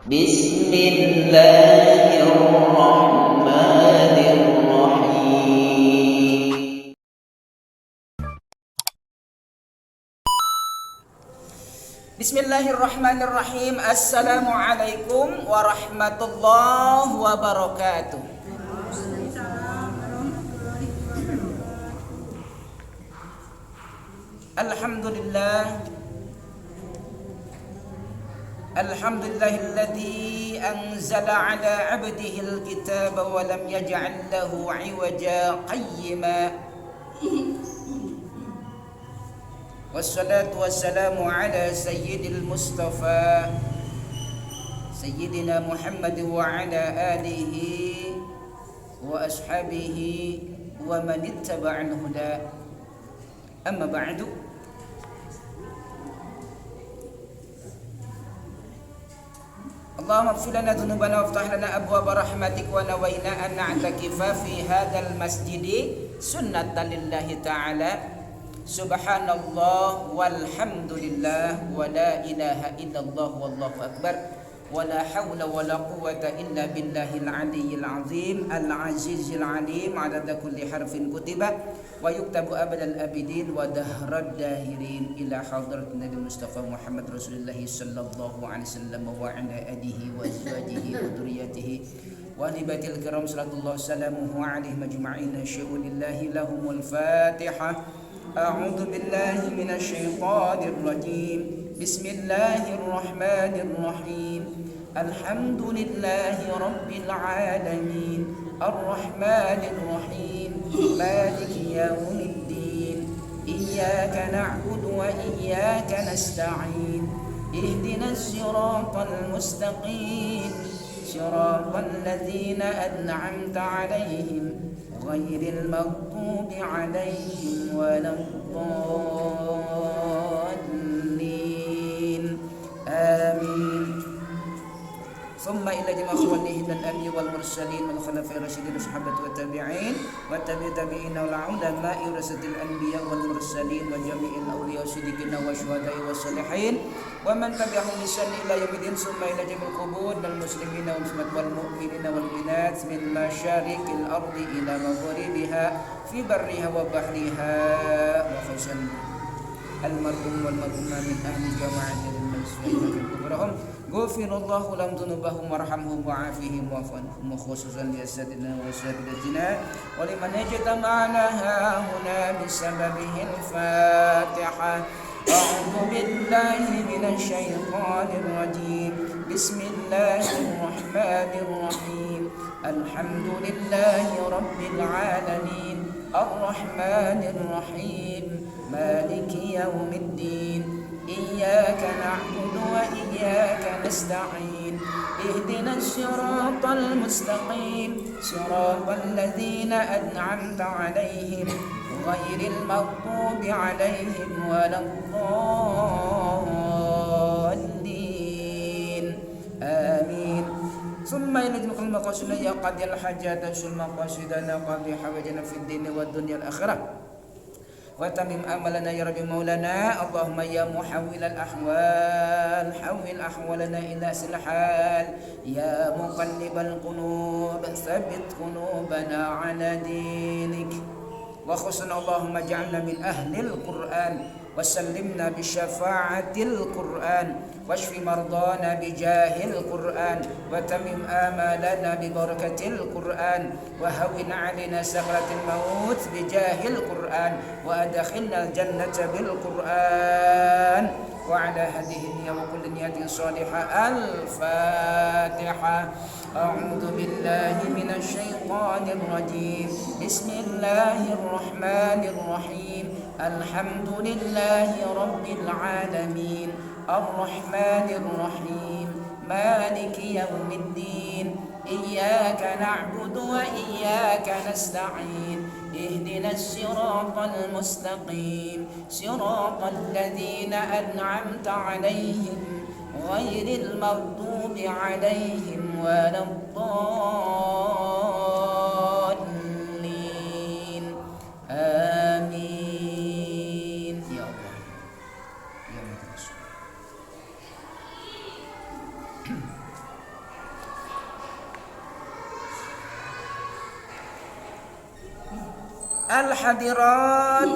Bismillahirrahmanirrahim. Bismillahirrahmanirrahim. Assalamualaikum warahmatullahi wabarakatuh. Alhamdulillahilladzi anzala ala 'abdihil kitaba wa lam yaj'al lahu 'iwaja qayyima. Wassalatu wassalamu ala sayyidil mustafa sayyidina Muhammad wa ala alihi wa ashabihi wa man ittaba'al huda. Amma ba'du. Allahumma ighfir lana dhunubana waftah lana abwaaba rahmatik wa nawayna an na'takifa fi hadzal masjidi sunnatan lillahi ta'ala. Subhanallah walhamdulillah wa la ilaha illallah wallahu akbar wa la hawla wa la quwwata illa billahil aliyyil azim al-azizil alim adada kulli harfin kutiba wa yuktabu abadal abidin wa dahrad dahirin ila hadrat Nabi Mustafa Muhammad Rasulullah sallallahu alaihi wasallam wa ala alihi wa azwajihi wa dhurriyyatihi wa libatil kiram sallallahu salamuhu alaihi majma'in syu'unillahi lahumul fatihah. أعوذ بالله من الشيطان الرجيم بسم الله الرحمن الرحيم الحمد لله رب العالمين الرحمن الرحيم مالك يوم الدين إياك نعبد وإياك نستعين اهدنا الصراط المستقيم صراط الذين أنعمت عليهم غير المغضوب عليهم ولا الضالين آمين. ثم إلى جميع خلفائه من الأنبياء والمرسلين والخلفاء الراشدين والصحابة والتابعين والتابعين والعلماء ورثة الأنبياء والمرسلين وجميع الأولياء والصديقين والشهداء والصالحين ومن تبعهم بإحسان إلى يوم الدين. ثم إلى جميع القبور من المسلمين والمسلمات والمؤمنين والمؤمنات من مشارق الأرض إلى مغاربها في برها وبحرها وخصوصا المرحوم والمرحومة من أهل الجماعة المسلمين كبرهم غفر الله لهم ذنوبهم وارحمهم وعافهم واعف عنهم وخصوصا لأساتذتنا وأساتذتنا ولمن اجتمعنا هنا بسببه الفاتحة. أعوذ بالله من الشيطان الرجيم بسم الله الرحمن الرحيم الحمد لله رب العالمين الرحمن الرحيم مالك يوم الدين إياك نعبد وإياك نستعين اهدنا الصراط المستقيم صراط الذين أنعمت عليهم غير المغضوب عليهم ولا الضالين آمين. ثم يلزمكم المقاصد يا قاضي الحاجات ثم مقاصدنا قاضي حوائجنا في الدين والدنيا الآخرة وتمم أملنا يا رب مولانا. اللهم يا محول الأحوال حول أحوالنا إلى أحسن الحال يا مقلب القلوب ثبت قلوبنا على دينك وخصنا اللهم اجعلنا من أهل القرآن وسلمنا بشفاعة القرآن واشف مرضانا بجاه القرآن وتمم آمالنا ببركة القرآن وهون علينا سكرة الموت بجاه القرآن وأدخلنا الجنة بالقرآن وعلى هذه النية وكل نية صالحة. الفاتحة. أعوذ بالله من الشيطان الرجيم بسم الله الرحمن الرحيم الحمد لله رب العالمين الرحمن الرحيم مالك يوم الدين إياك نعبد وإياك نستعين اهدنا الصراط المستقيم صراط الذين أنعمت عليهم غير المغضوب عليهم ولا الضالين آمين. يا الله يا مدرسة Al-hadirat,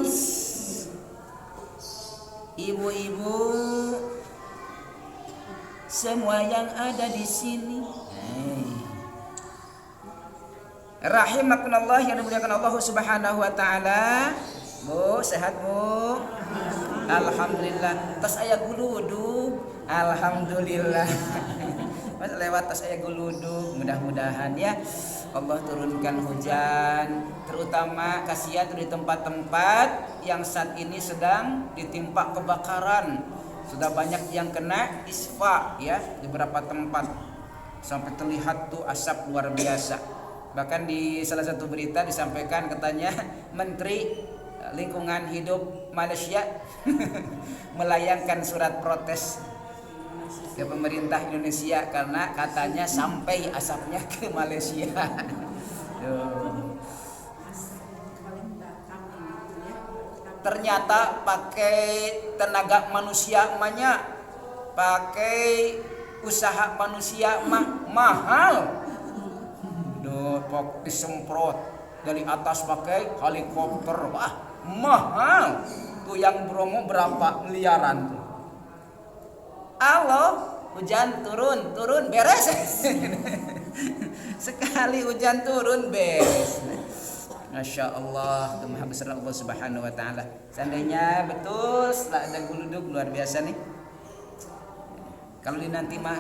ibu-ibu semua yang ada di sini. Rahimakumullah yang dimuliakan Allah Subhanahu wa taala. Bu, sehat Bu? Alhamdulillah. Tas aya guludug. Alhamdulillah. Mas lewat tas aya guludug. Mudah-mudahan ya Allah turunkan hujan, terutama kasihan di tempat-tempat yang saat ini sedang ditimpa kebakaran. Sudah banyak yang kena isfa ya di beberapa tempat. Sampai terlihat tuh asap luar biasa. Bahkan di salah satu berita disampaikan katanya Menteri Lingkungan Hidup Malaysia melayangkan surat protes ke pemerintah Indonesia karena katanya sampai asapnya ke Malaysia. Ternyata pakai tenaga manusia banyak, pakai usaha manusia mahal. Pok disemprot dari atas pakai helikopter, wah mahal. Tuh yang Bromo berapa miliaran tuh. Allah, hujan turun beres. Sekali hujan turun beres. Masya Allah, Maha besar Allah Subhanahu wa taala. Seandainya betul setelah ada guludug luar biasa nih. Kalau nanti mah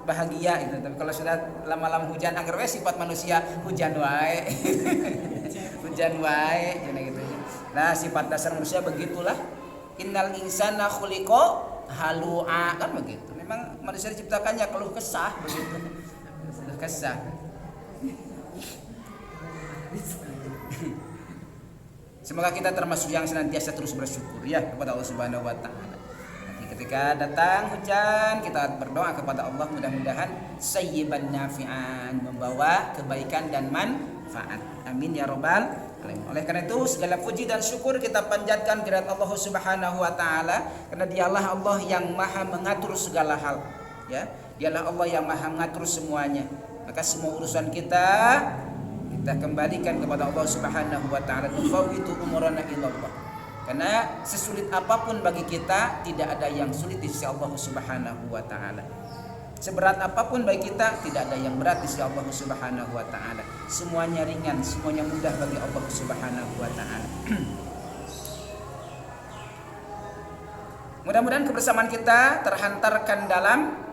bahagia itu, tapi kalau sudah lama-lama hujan anggar we sifat manusia hujan wae. Hujan wae gitu. Nah, sifat dasar manusia begitulah. Innal insana khuliqa halu'a, kan begitu. Memang manusia diciptakannya keluh kesah begitu. Keluh kesah. Semoga kita termasuk yang senantiasa terus bersyukur ya kepada Allah Subhanahu wa taala. Ketika datang hujan, kita berdoa kepada Allah mudah-mudahan sayyiban nafi'an, membawa kebaikan dan manfaat. Amin ya rabbal alamin. Oleh karena itu segala puji dan syukur kita panjatkan kehadirat Allah Subhanahu wa taala karena dialah Allah yang maha mengatur segala hal. Ya, dialah Allah yang maha mengatur semuanya. Maka semua urusan kita kembalikan kepada Allah Subhanahu wa taala. Tufawwidu umurana ilallah. Karena sesulit apapun bagi kita, tidak ada yang sulit di sisi Allah Subhanahu wa taala. Seberat apapun bagi kita, tidak ada yang berat di sisi Allah Subhanahu wa taala. Semuanya ringan, semuanya mudah bagi Allah Subhanahu wa taala. Mudah-mudahan kebersamaan kita terhantarkan dalam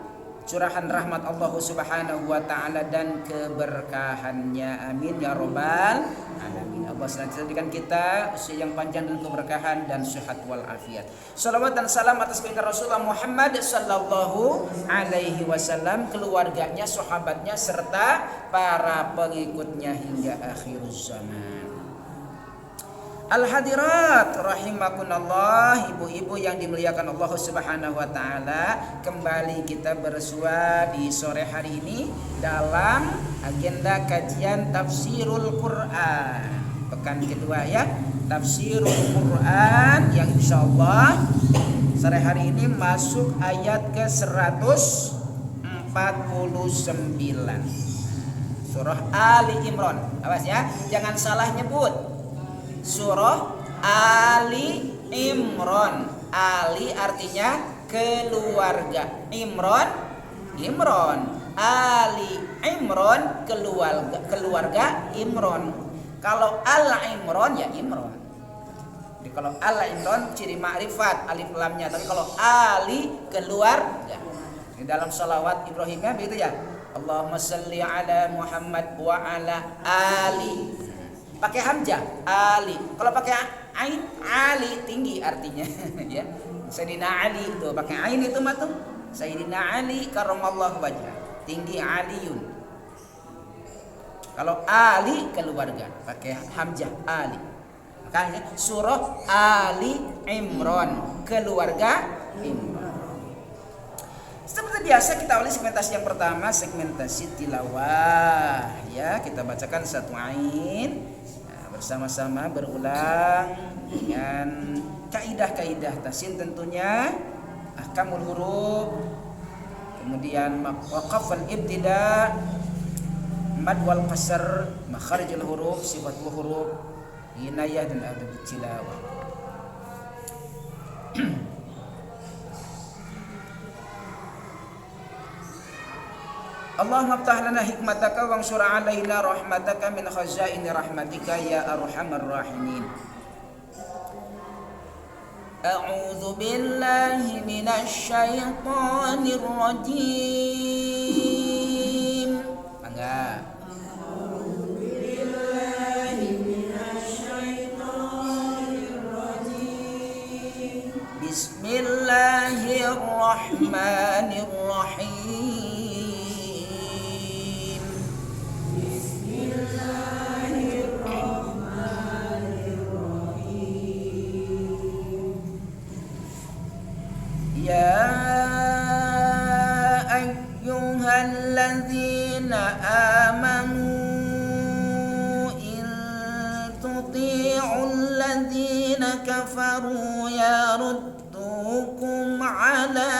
curahan rahmat Allah Subhanahu wa taala dan keberkahannya. Amin ya rabbal alamin. Allah senantiasa jadikan kita usia yang panjang dan keberkahan dan sehat wal afiat. Salawat dan salam atas baginda Rasulullah Muhammad sallallahu alaihi wasallam, keluarganya, sahabatnya serta para pengikutnya hingga akhir zaman. Al-hadirat rahimakumullah, ibu-ibu yang dimuliakan Allah Subhanahu wa taala, kembali kita bersua di sore hari ini dalam agenda kajian tafsirul Quran. Pekan kedua ya, tafsirul Quran yang insyaallah sore hari ini masuk ayat ke 149. Surah Ali Imran. Awas ya, jangan salah nyebut. Surah Ali Imran. Ali artinya keluarga. Imran Ali Imran keluarga Imran. Kalau Al Imran ya Imran. Jadi kalau Al Imran ciri ma'rifat alif lamnya. Tapi kalau Ali keluarga. Di dalam salawat Ibrahimnya begitu ya. Allahumma shalli ala Muhammad wa ala Ali. Pakai hamzah Ali. Kalau pakai ain Ali tinggi artinya ya. Sayyidina Ali itu pakai ain itu mah tuh Sayyidina Ali karramallahu wajhah, tinggi Aliun. Kalau Ali keluarga pakai hamzah Ali. Makanya surah Ali Imran, keluarga Imran. Seperti biasa kita awali segmentasi yang pertama, segmentasi tilawah ya. Kita bacakan satu ain bersama-sama berulang dengan kaidah-kaidah tasin tentunya, ahkamul huruf, kemudian waqaf al-ibtida, mad wal qasr, makharijul huruf, sifatul huruf, inayah dan adab tilawah. Allahumma aftah lana hikmataka wansur alaina rahmataka min khazaini rahmatika ya arhamar rahimin. A'udzu billahi minasy syaithanir rajim. Mangga. A'udzu billahi minasy syaithanir rajim. Bismillahirrahmanirrahim. يا أيها الذين آمنوا إن تطيعوا الذين كفروا يردوكم على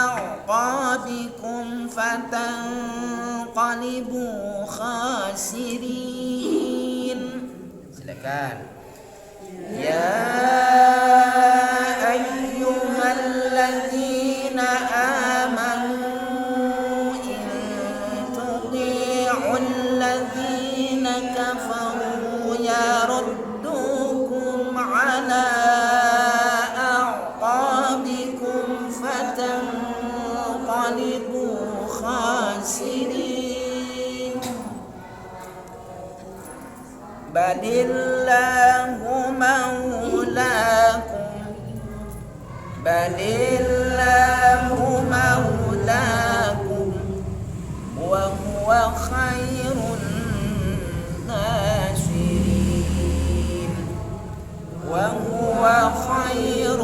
أعقابكم فتنقلبوا خاسرين. Silakan. Ya الذين آمنوا إن تطيعوا الذين كفروا يردوكم على أعقابكم فتنقلبوا خاسرين. بل الله مولاكم بل الله مولاكم وهو خير الناصرين وهو خير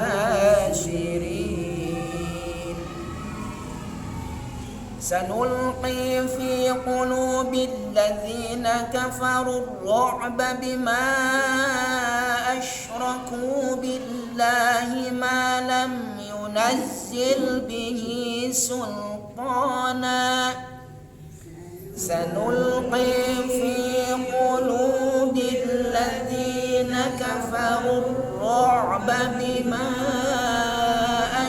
الناصرين. سنلقي في قلوب الذين كفروا الرعب بما أشركوا بالله ما لم ينزل به سلطانا. سنلقي في قلوب الذين كفروا الرعب بما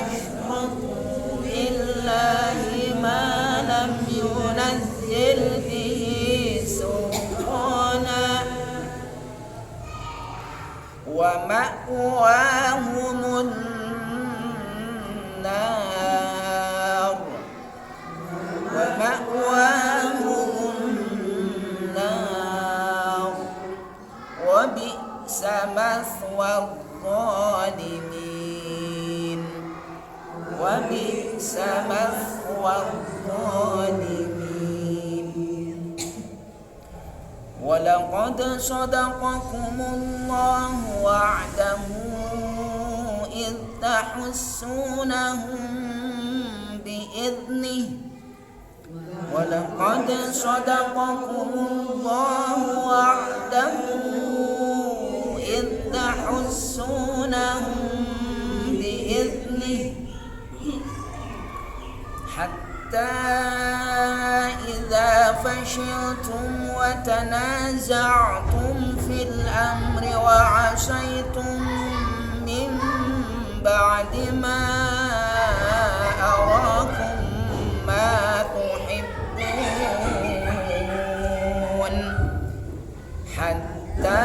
أشركوا بالله ما لم ينزل به سلطانا ومأواهم النار وبئس مثوى الظالمين وبئس مثوى الظالمين. ولقد صدقكم الله وعده إذ تحسونهم بإذنه ولقد صدقكم الله وعده إذ تحسونهم بإذنه حتى إذا فشلتم وتنازعتم في الأمر وعصيتم من بعد ما أراكم ما تحبون حتى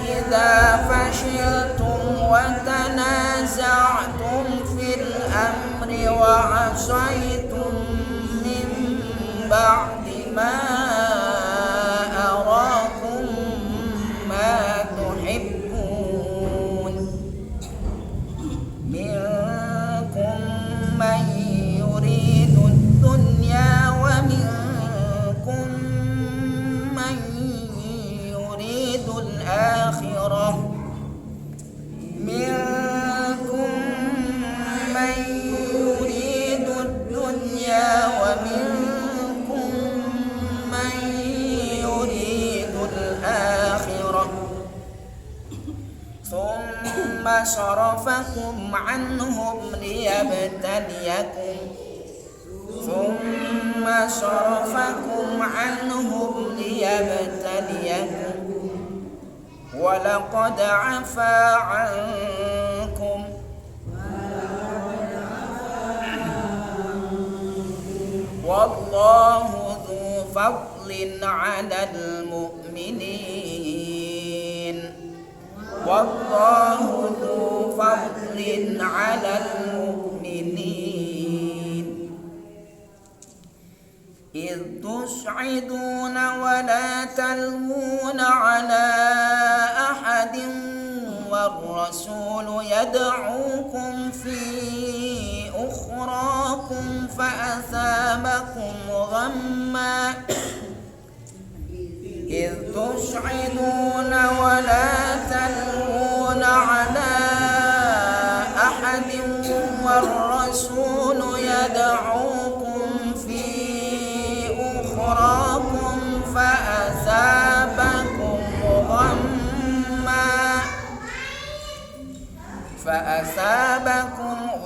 إذا فشلتم وتنازعتم في الأمر وعصيتم من بعد ما أراكم ما تحبون منكم من يريد الدنيا ومنكم من يريد الآخرة منكم من يريد الدنيا ومنكم من يريد الآخرة ثم صرفكم عنهم ليبتليكم ثم صرفكم عنهم ليبتليكم ولقد عفا عنكم والله ذو فضل على المؤمنين والله ذو فضل على المؤمنين إذ تصعدون ولا تلوون على أحد والرسول يدعوكم في أخراكم فأثابكم غما إذ تصعدون ولا تلوون على أحد والرسول يدعوكم في أخراكم فأثابكم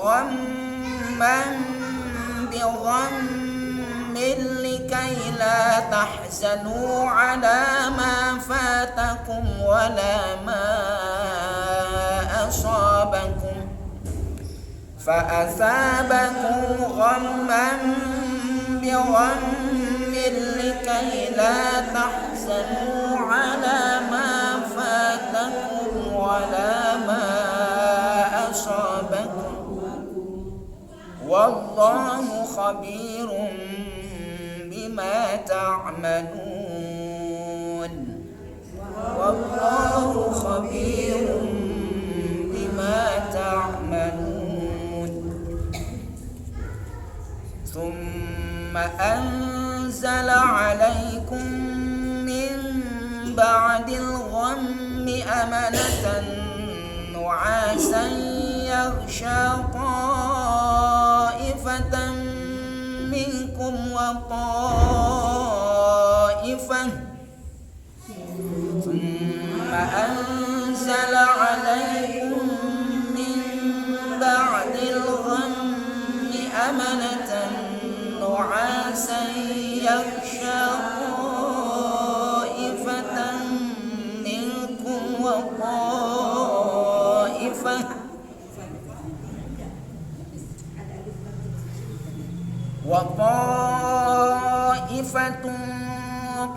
غما بغم لكي لا تحزنوا على ما فاتكم ولا ما أصابكم فأثابكم غما بغم لكي لا تحزنوا على ما فاتكم ولا ما أصابكم والله خبير بما تعملون والله خبير بما تعملون ثم أنزل عليكم من بعد الغم أمنة نعاسا يغشى طائفة منكم وطائفة ثم أنزل عليكم من بعد الغم أمنة نعاسا يغشى طائفة منكم وطائفة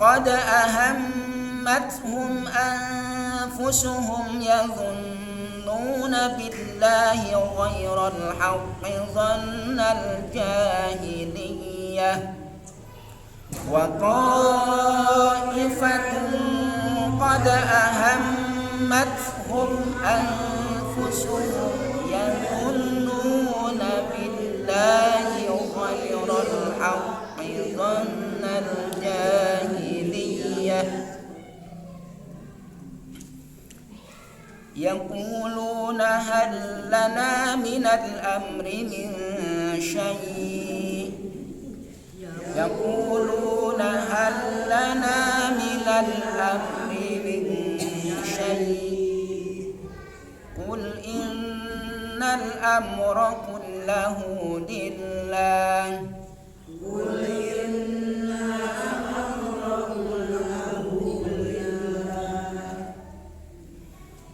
قد أهمتهم أنفسهم يظنون بالله غير الحق ظن الجاهلية وطائفة قد أهمتهم أنفسهم يظنون بالله غير الحق ظن الجاهلية يقولون هل لنا من الأمر من شيء يقولون هل لنا من الأمر من شيء قل إن الأمر كله لله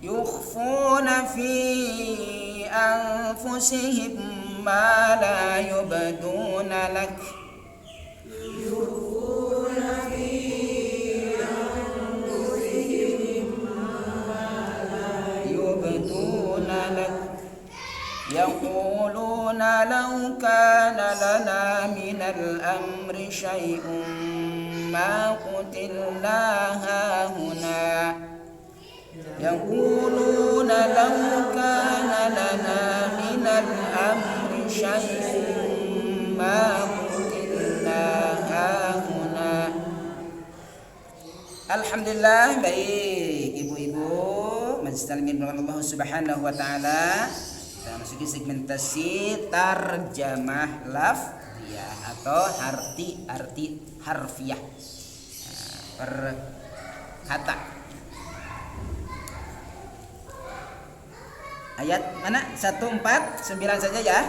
يخفون في أنفسهم ما لا يبدون لك يقولون لو كان لنا من الأمر شيء ما قتلنا هاهنا يقولون لو كان لنا من الأمر شيء ما قتلنا هاهنا. Alhamdulillah, baik ibu-ibu majelis taklim Allah Subhanahu wa taala. Kita masuki segmentasi tarjamah lafziyah atau arti harfiah. Per kata. Ayat mana? 149 saja ya.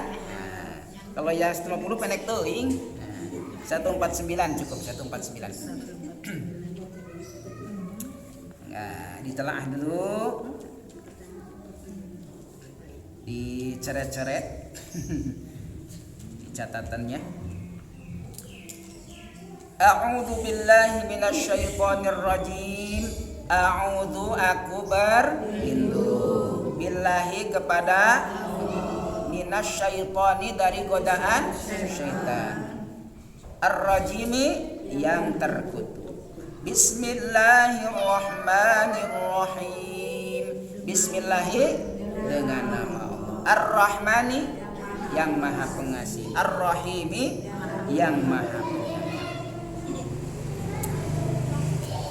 Kalau yang 150 pendek teuing. 149 cukup 149. Nah, ditelaah dulu. Dicoret-coret di catatannya. A'udzu billahi minasyaitonir rajim. A'udzu aku berlindung billahi kepada minasyaitoni dari godaan syaitan. Ar-rajimi yang terkutuk. Bismillahirrahmanirrahim. Bismillahi dengan nama Allah. Ar-Rahmani yang maha pengasih. Ar-Rahimi yang maha penyayang.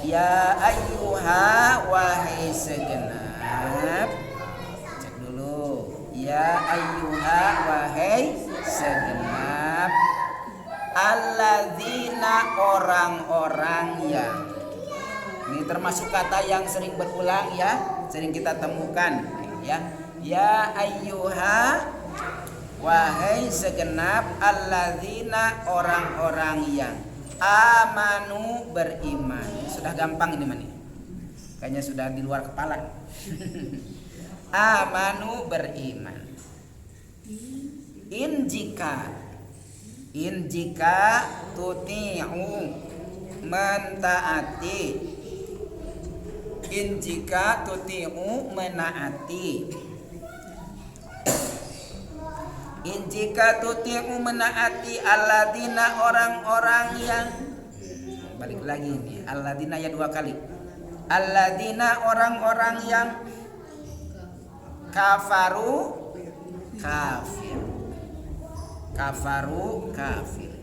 Ya ayyuha wahai segenap. Cek dulu. Ya ayyuha wahai segenap. Alladzina orang-orang yang. Ini termasuk kata yang sering berulang ya, sering kita temukan ya. Ya ayyuha wahai segenap alladzina orang-orang yang amanu beriman. Sudah gampang ini mani. Kayaknya sudah di luar kepala. Amanu beriman. In jika tuti'u mentaati. In jika tuti'u menaati. In jika tuti'u menaati alladzina orang-orang yang. Balik lagi ini. Alladzina ya 2 kali. Alladzina orang-orang yang kafaru kafir. Kafaru kafir.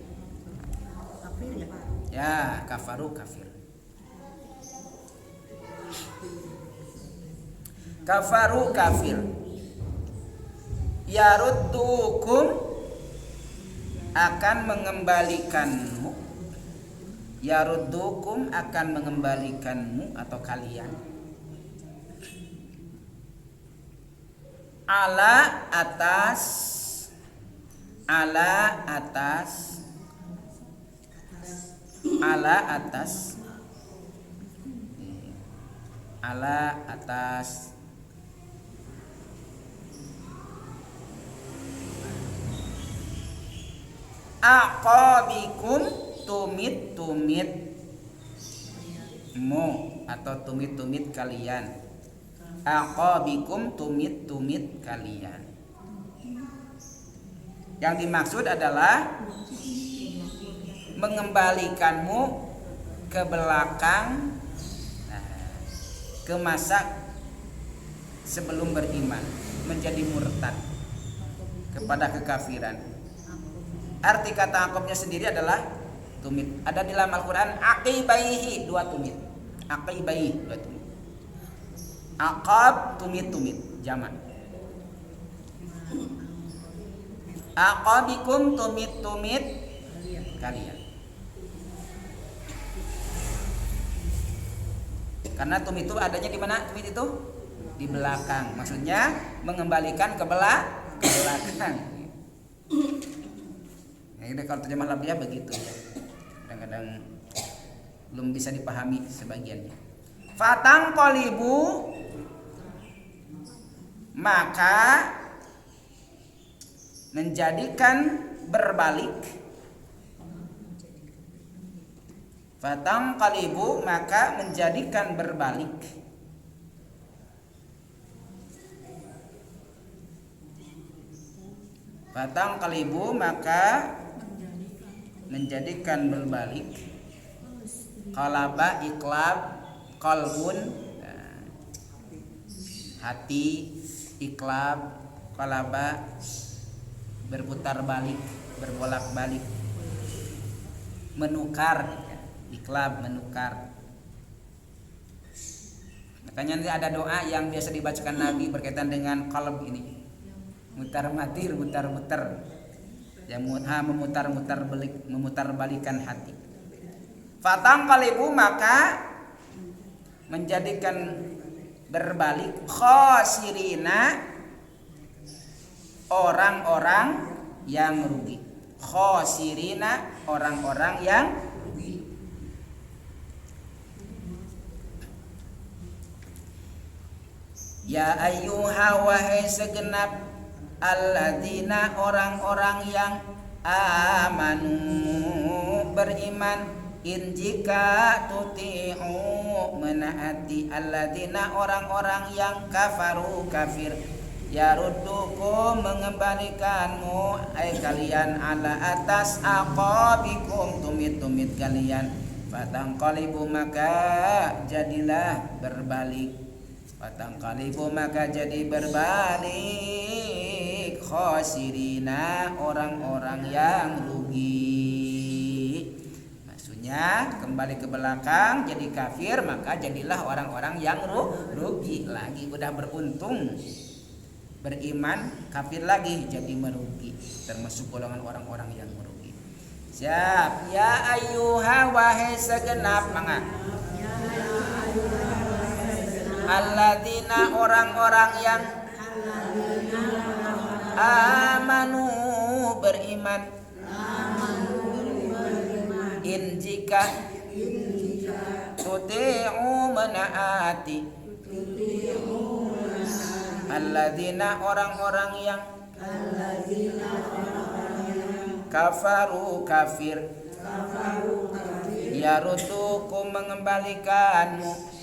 Ya, kafaru kafir. Kafaru kafir. Yaruddukum akan mengembalikanmu. Yaruddukum akan mengembalikanmu atau kalian. Ala atas. Ala atas. Ala atas. Ala atas. Aqabikum tumit-tumit mu atau tumit-tumit kalian. Aqabikum tumit-tumit kalian. Yang dimaksud adalah mengembalikanmu ke belakang, ke masa sebelum beriman, menjadi murtad kepada kekafiran. Arti kata aqabnya sendiri adalah tumit. Ada di dalam Al-Quran aqibaihi 2 tumit. Aqibaihi 2 tumit. Aqab tumit-tumit jamak. Aqabikum tumit-tumit kalian. Karena tumit itu adanya di mana? Tumit itu di belakang. Maksudnya mengembalikan ke belakang. Nah, kalau terjemah labiah begitu ya. Kadang-kadang belum bisa dipahami sebagiannya. Fatang qalibu maka menjadikan berbalik. Fatang qalibu maka menjadikan berbalik. Fatang qalibu maka menjadikan berbalik. Qalaba iqlab qalbun hati, iqlab qalaba berputar balik, berbolak-balik, menukar, iqlab menukar. Makanya nanti ada doa yang biasa dibacakan Nabi berkaitan dengan qalb ini. Mutar-matir, mutar-mutar. Yang memutar-mutar balik, memutar-balikan hati. Fatang qalibu maka menjadikan berbalik khosirina orang-orang yang rugi. khosirina orang-orang yang rugi. Ya ayyuha wahai segenap alladzina orang-orang yang amanu beriman in jika tuti'u menaati alladzina orang-orang yang kafaru kafir yaruddukum mengembalikanmu ai kalian ala atas aqabikum tumit-tumit kalian fatangqalibu maka jadilah berbalik fatangqalibu maka jadi berbalik khosirina orang-orang yang rugi. Maksudnya kembali ke belakang jadi kafir maka jadilah orang-orang yang rugi lagi, udah beruntung beriman kafir lagi jadi merugi, termasuk golongan orang-orang yang merugi. Siap. Ya ayyuha wahai segenap mangga alladzina orang-orang yang amanu beriman in jika tuti'u menaati alladzina orang-orang yang kafaru kafir yarutukum mengembalikanmu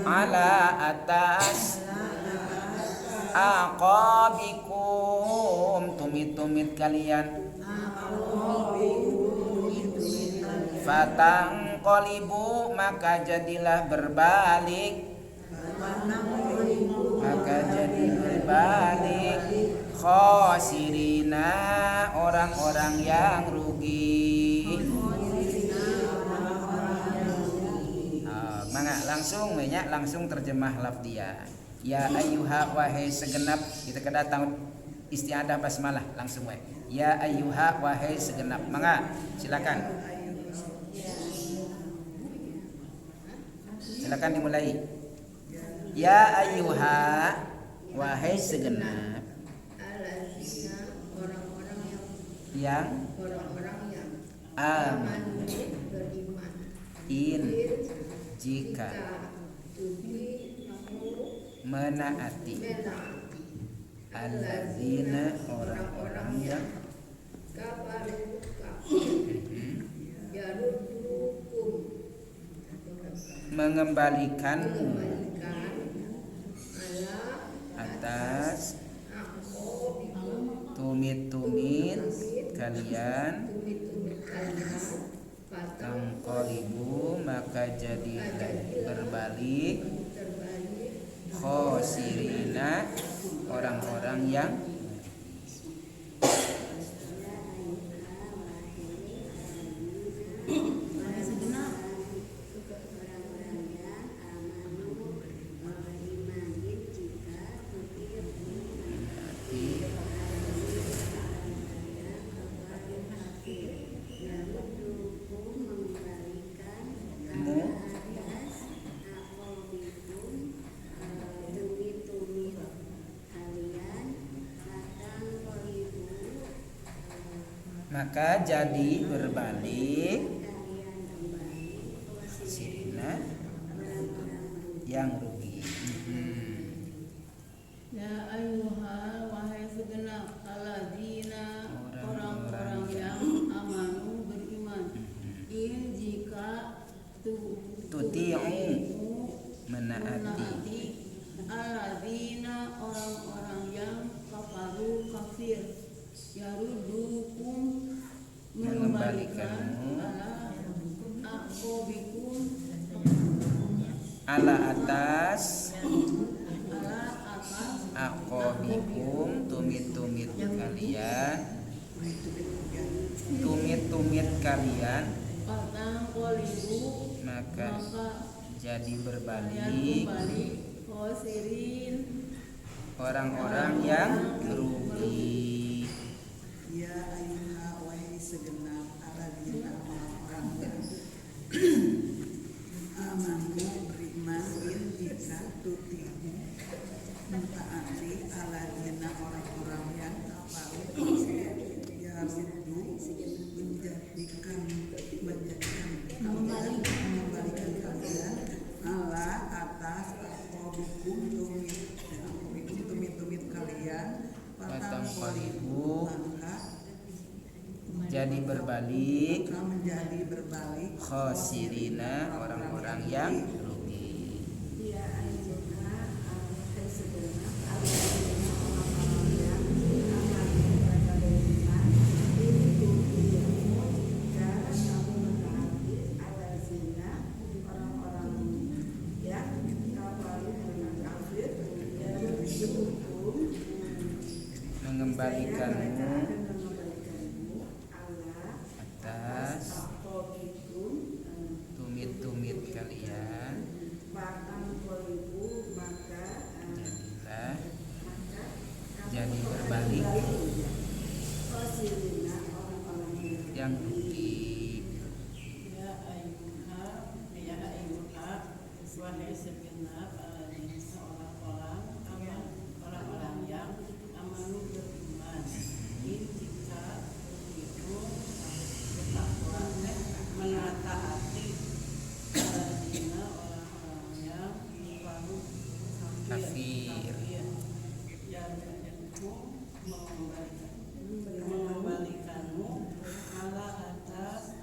ala atas aqabikum tumit-tumit kalian fatangqalibu maka jadilah berbalik khosirina orang-orang yang rugi. Mangga langsung banyak langsung terjemah lafdiyah. Ya ayyuha wahai segenap kita kedatang istiadah basmalah langsung wae. Ya ayyuha wahai segenap. Mangga silakan. Silakan dimulai. Ya ayyuha wahai segenap yang aman in jika menaati alladzina orang-orang yang mengembalikanmu atas tumit-tumit kalian tangqalibu maka jadi berbalik khosirina orang-orang yang maka jadi berbalik sirina yang rugi. Ya ayyuha wahai segenap alladzina orang-orang yang amanu beriman in jika tuti'u menaati alladzina orang-orang yang kafaru kafir yarudukum mengembalikanmu ala atas aqabikum tumit-tumit kalian maka jadi berbalik orang-orang yang rugi. Ya ayyuha wahai segenap alladzina orang-orang yang amanu beriman in jika tuti'u mentaati alladzina orang-orang yang kafaru tumit-tumit kalian Patang qalibu maka jadi berbalik menjadi berbalik khosirina orang-orang yang rugi. Ya ayyuha ahli segenap alladzina orang-orang yang amanu pada beriman itu ilmu jika kamu mentaati alladzina orang-orang yang kafaru dengan kafir dan dihukum Mengembalikanmu mengembalikanmu Allah atas aqabikum tumit-tumit kalian. Bahkan kolibu maka Jadilah maka jadi berbalik Khosirina orang-orang yang rugi. Ya ayyuha wahai segenap orang-orang orang-orang yang amanu beriman in jika itu bertakwa menataati alladzina orang-orang yang baru Kafir. yang mengembalikanmu ala atas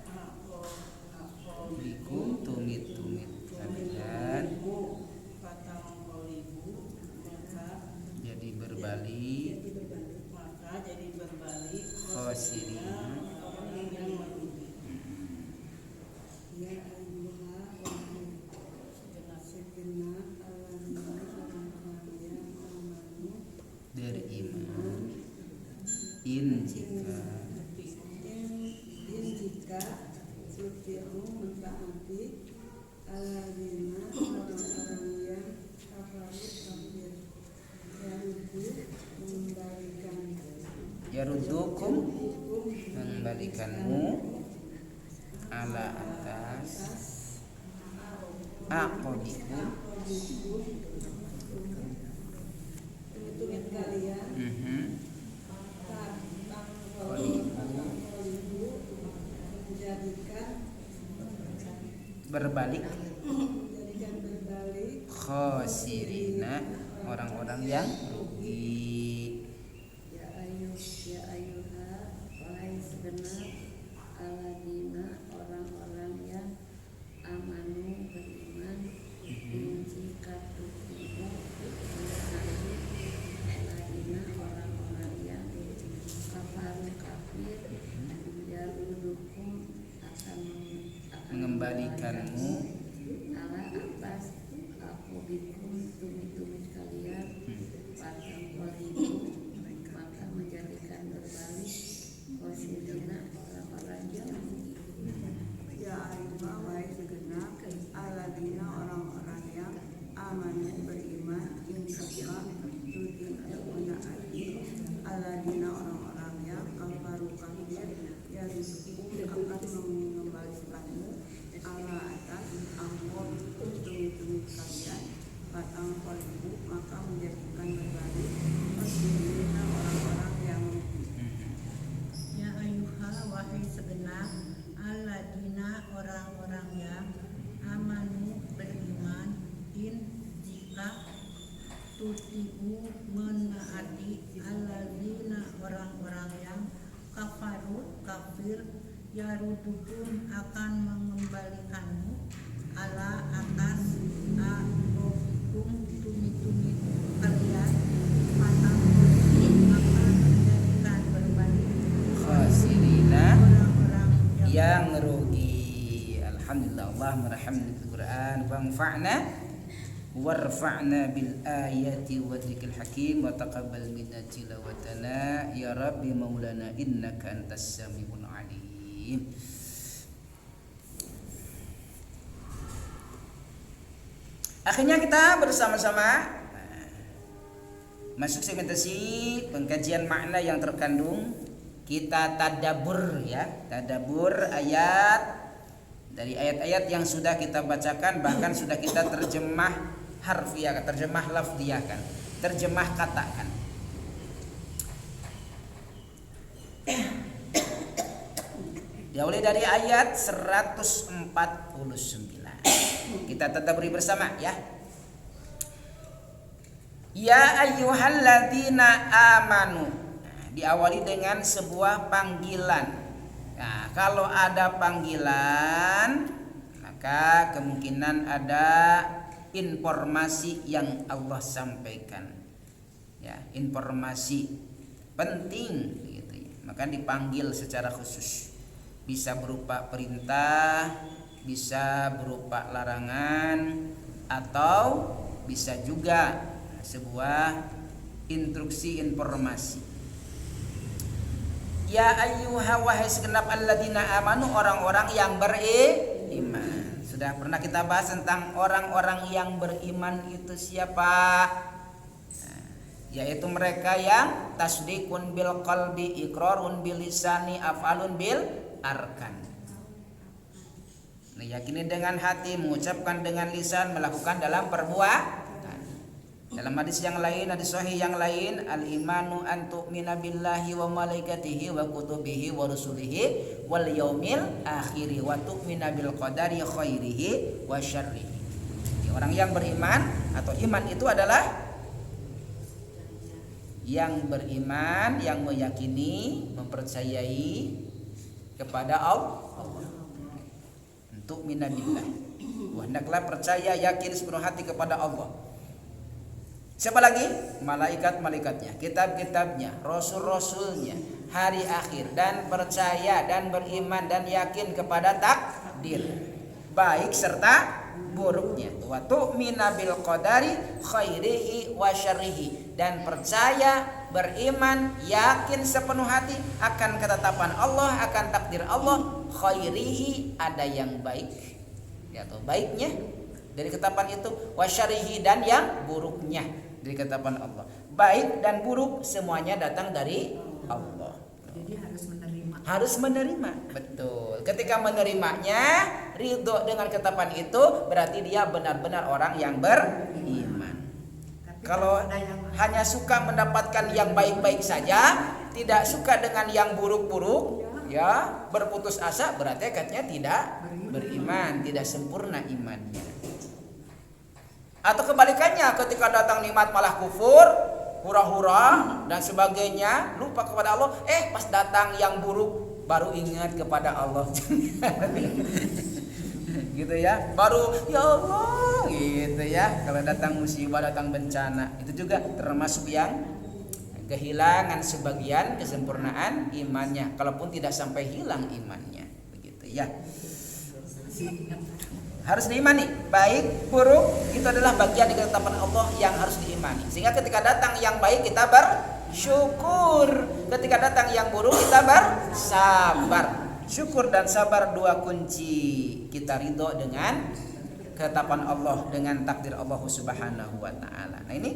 Bikum tumit-tumit kalian patang kolibu jadi berbalik maka jadi berbalik khosirina. orang yang merugi. Ya ayyuha wahai segenap alladzina orang-orang yang amanu Beriman in jika in jika suti'u mentaati alladzina orang-orang yang kafaru kafir yarudukum mengembalikanmu ala atas aqabikum tumit kalian menjadikan berbalik berbalik khosirina orang-orang yang rugi. ya ayyuha wahai segenap alladzina orang-orang yang amanu beriman jika tuti'u mentaati alladzina orang-orang yang kafaru kafir yarudukum akan Mengembalikanmu ala atas aqabikum tumit-tumit kalian patang qalibu maka menjadikan berbalik khosirina orang-orang yang Ya ayyuha wahai segenap alladzina orang-orang yang amanu beriman insya tuti'u menaati alladzina orang-orang yang kafaru kafir yarudukum akan mengembalikanmu ala atas angkot tumit-tumit kalian patang kolibu maka menjadikan berbalik khosirina orang-orang yang rugi. Ya ayyuha wahai segenap alladzina orang-orang yang amanu beriman in jika tuti'u menaati alladzina orang-orang yang kafaru kafir yarudukum akan mengembalikanmu ala atas aqabikum tumit-tumit kalian patang kolibu maka menjadikan berbalik khosirina orang-orang yang rugi. Alhamdulillah Allah merahmati Al-Quran wanfa'na warfa'na bil ayati wa dzikril hakim wa taqabbal minna tilawatana ya rabbi maulana innaka antas samiul alim. Akhirnya kita bersama-sama masuk segmentasi pengkajian makna yang terkandung. Kita tadabur ya, tadabur ayat dari ayat-ayat yang sudah kita bacakan, bahkan sudah kita terjemah harfiah, terjemah lafziahkan, terjemah katakan. Diawali dari ayat 149. Kita tadaburi bersama ya. Ya ayyuhalladzina amanu. Nah, diawali dengan sebuah panggilan. Nah, kalau ada panggilan, maka kemungkinan ada informasi yang Allah sampaikan. Ya, informasi penting gitu ya. Maka dipanggil secara khusus. Bisa berupa perintah, bisa berupa larangan, atau bisa juga sebuah instruksi informasi. Ya ayyuha wahai segenap alladzina amanu, orang-orang yang beriman. Sudah pernah kita bahas tentang orang-orang yang beriman itu siapa? Nah, yaitu mereka yang tasdikun bil qalbi, iqrarun bil lisani, af'alun bil arkan. Meyakini dengan hati, mengucapkan dengan lisan, melakukan dalam perbuatan. Dalam hadis yang lain, hadis sahih yang lain, al-imanu an tu'mina billahi wa malaikatihi wa kutubihi wa rusulihi wal yaumil akhiri wa tu'mina bil qadari khairihi wa syarrihi. Orang yang beriman atau iman itu adalah yang beriman, yang meyakini, mempercayai kepada Allah. Tu'mina billah. Hendaklah percaya, yakin sepenuh hati kepada Allah. Siapa lagi? Malaikat-malaikatnya, kitab-kitabnya, rasul-rasulnya, hari akhir, dan percaya dan beriman dan yakin kepada takdir baik serta buruknya. Wa tu'mina bil qadari khairihi wa syarrihi, dan percaya, beriman, yakin sepenuh hati akan ketetapan Allah, akan takdir Allah. Khairihi, ada yang baik ya, atau baiknya dari ketetapan itu, wa syarrihi, dan yang buruknya dari ketetapan Allah. Baik dan buruk semuanya datang dari Allah. Jadi Harus menerima. Betul. Ketika menerimanya, ridho dengan ketetapan itu, berarti dia benar-benar orang yang beriman. Kalau hanya suka mendapatkan yang baik-baik saja, tidak suka dengan yang buruk-buruk, ya, berputus asa, berarti katanya tidak beriman, tidak sempurna imannya. Atau kebalikannya, ketika datang nikmat malah kufur, hura-hura dan sebagainya, lupa kepada Allah. Pas datang yang buruk baru ingat kepada Allah. Gitu ya, baru ya Allah gitu ya. Kalau datang musibah, datang bencana, itu juga termasuk yang kehilangan sebagian kesempurnaan imannya, kalaupun tidak sampai hilang imannya, begitu ya. Harus diimani, baik buruk itu adalah bagian dari ketetapan Allah yang harus diimani. Sehingga ketika datang yang baik kita bersyukur, ketika datang yang buruk kita bersabar. Syukur dan sabar dua kunci kita ridho dengan ketetapan Allah, dengan takdir Allah Subhanahu wa taala. Nah ini,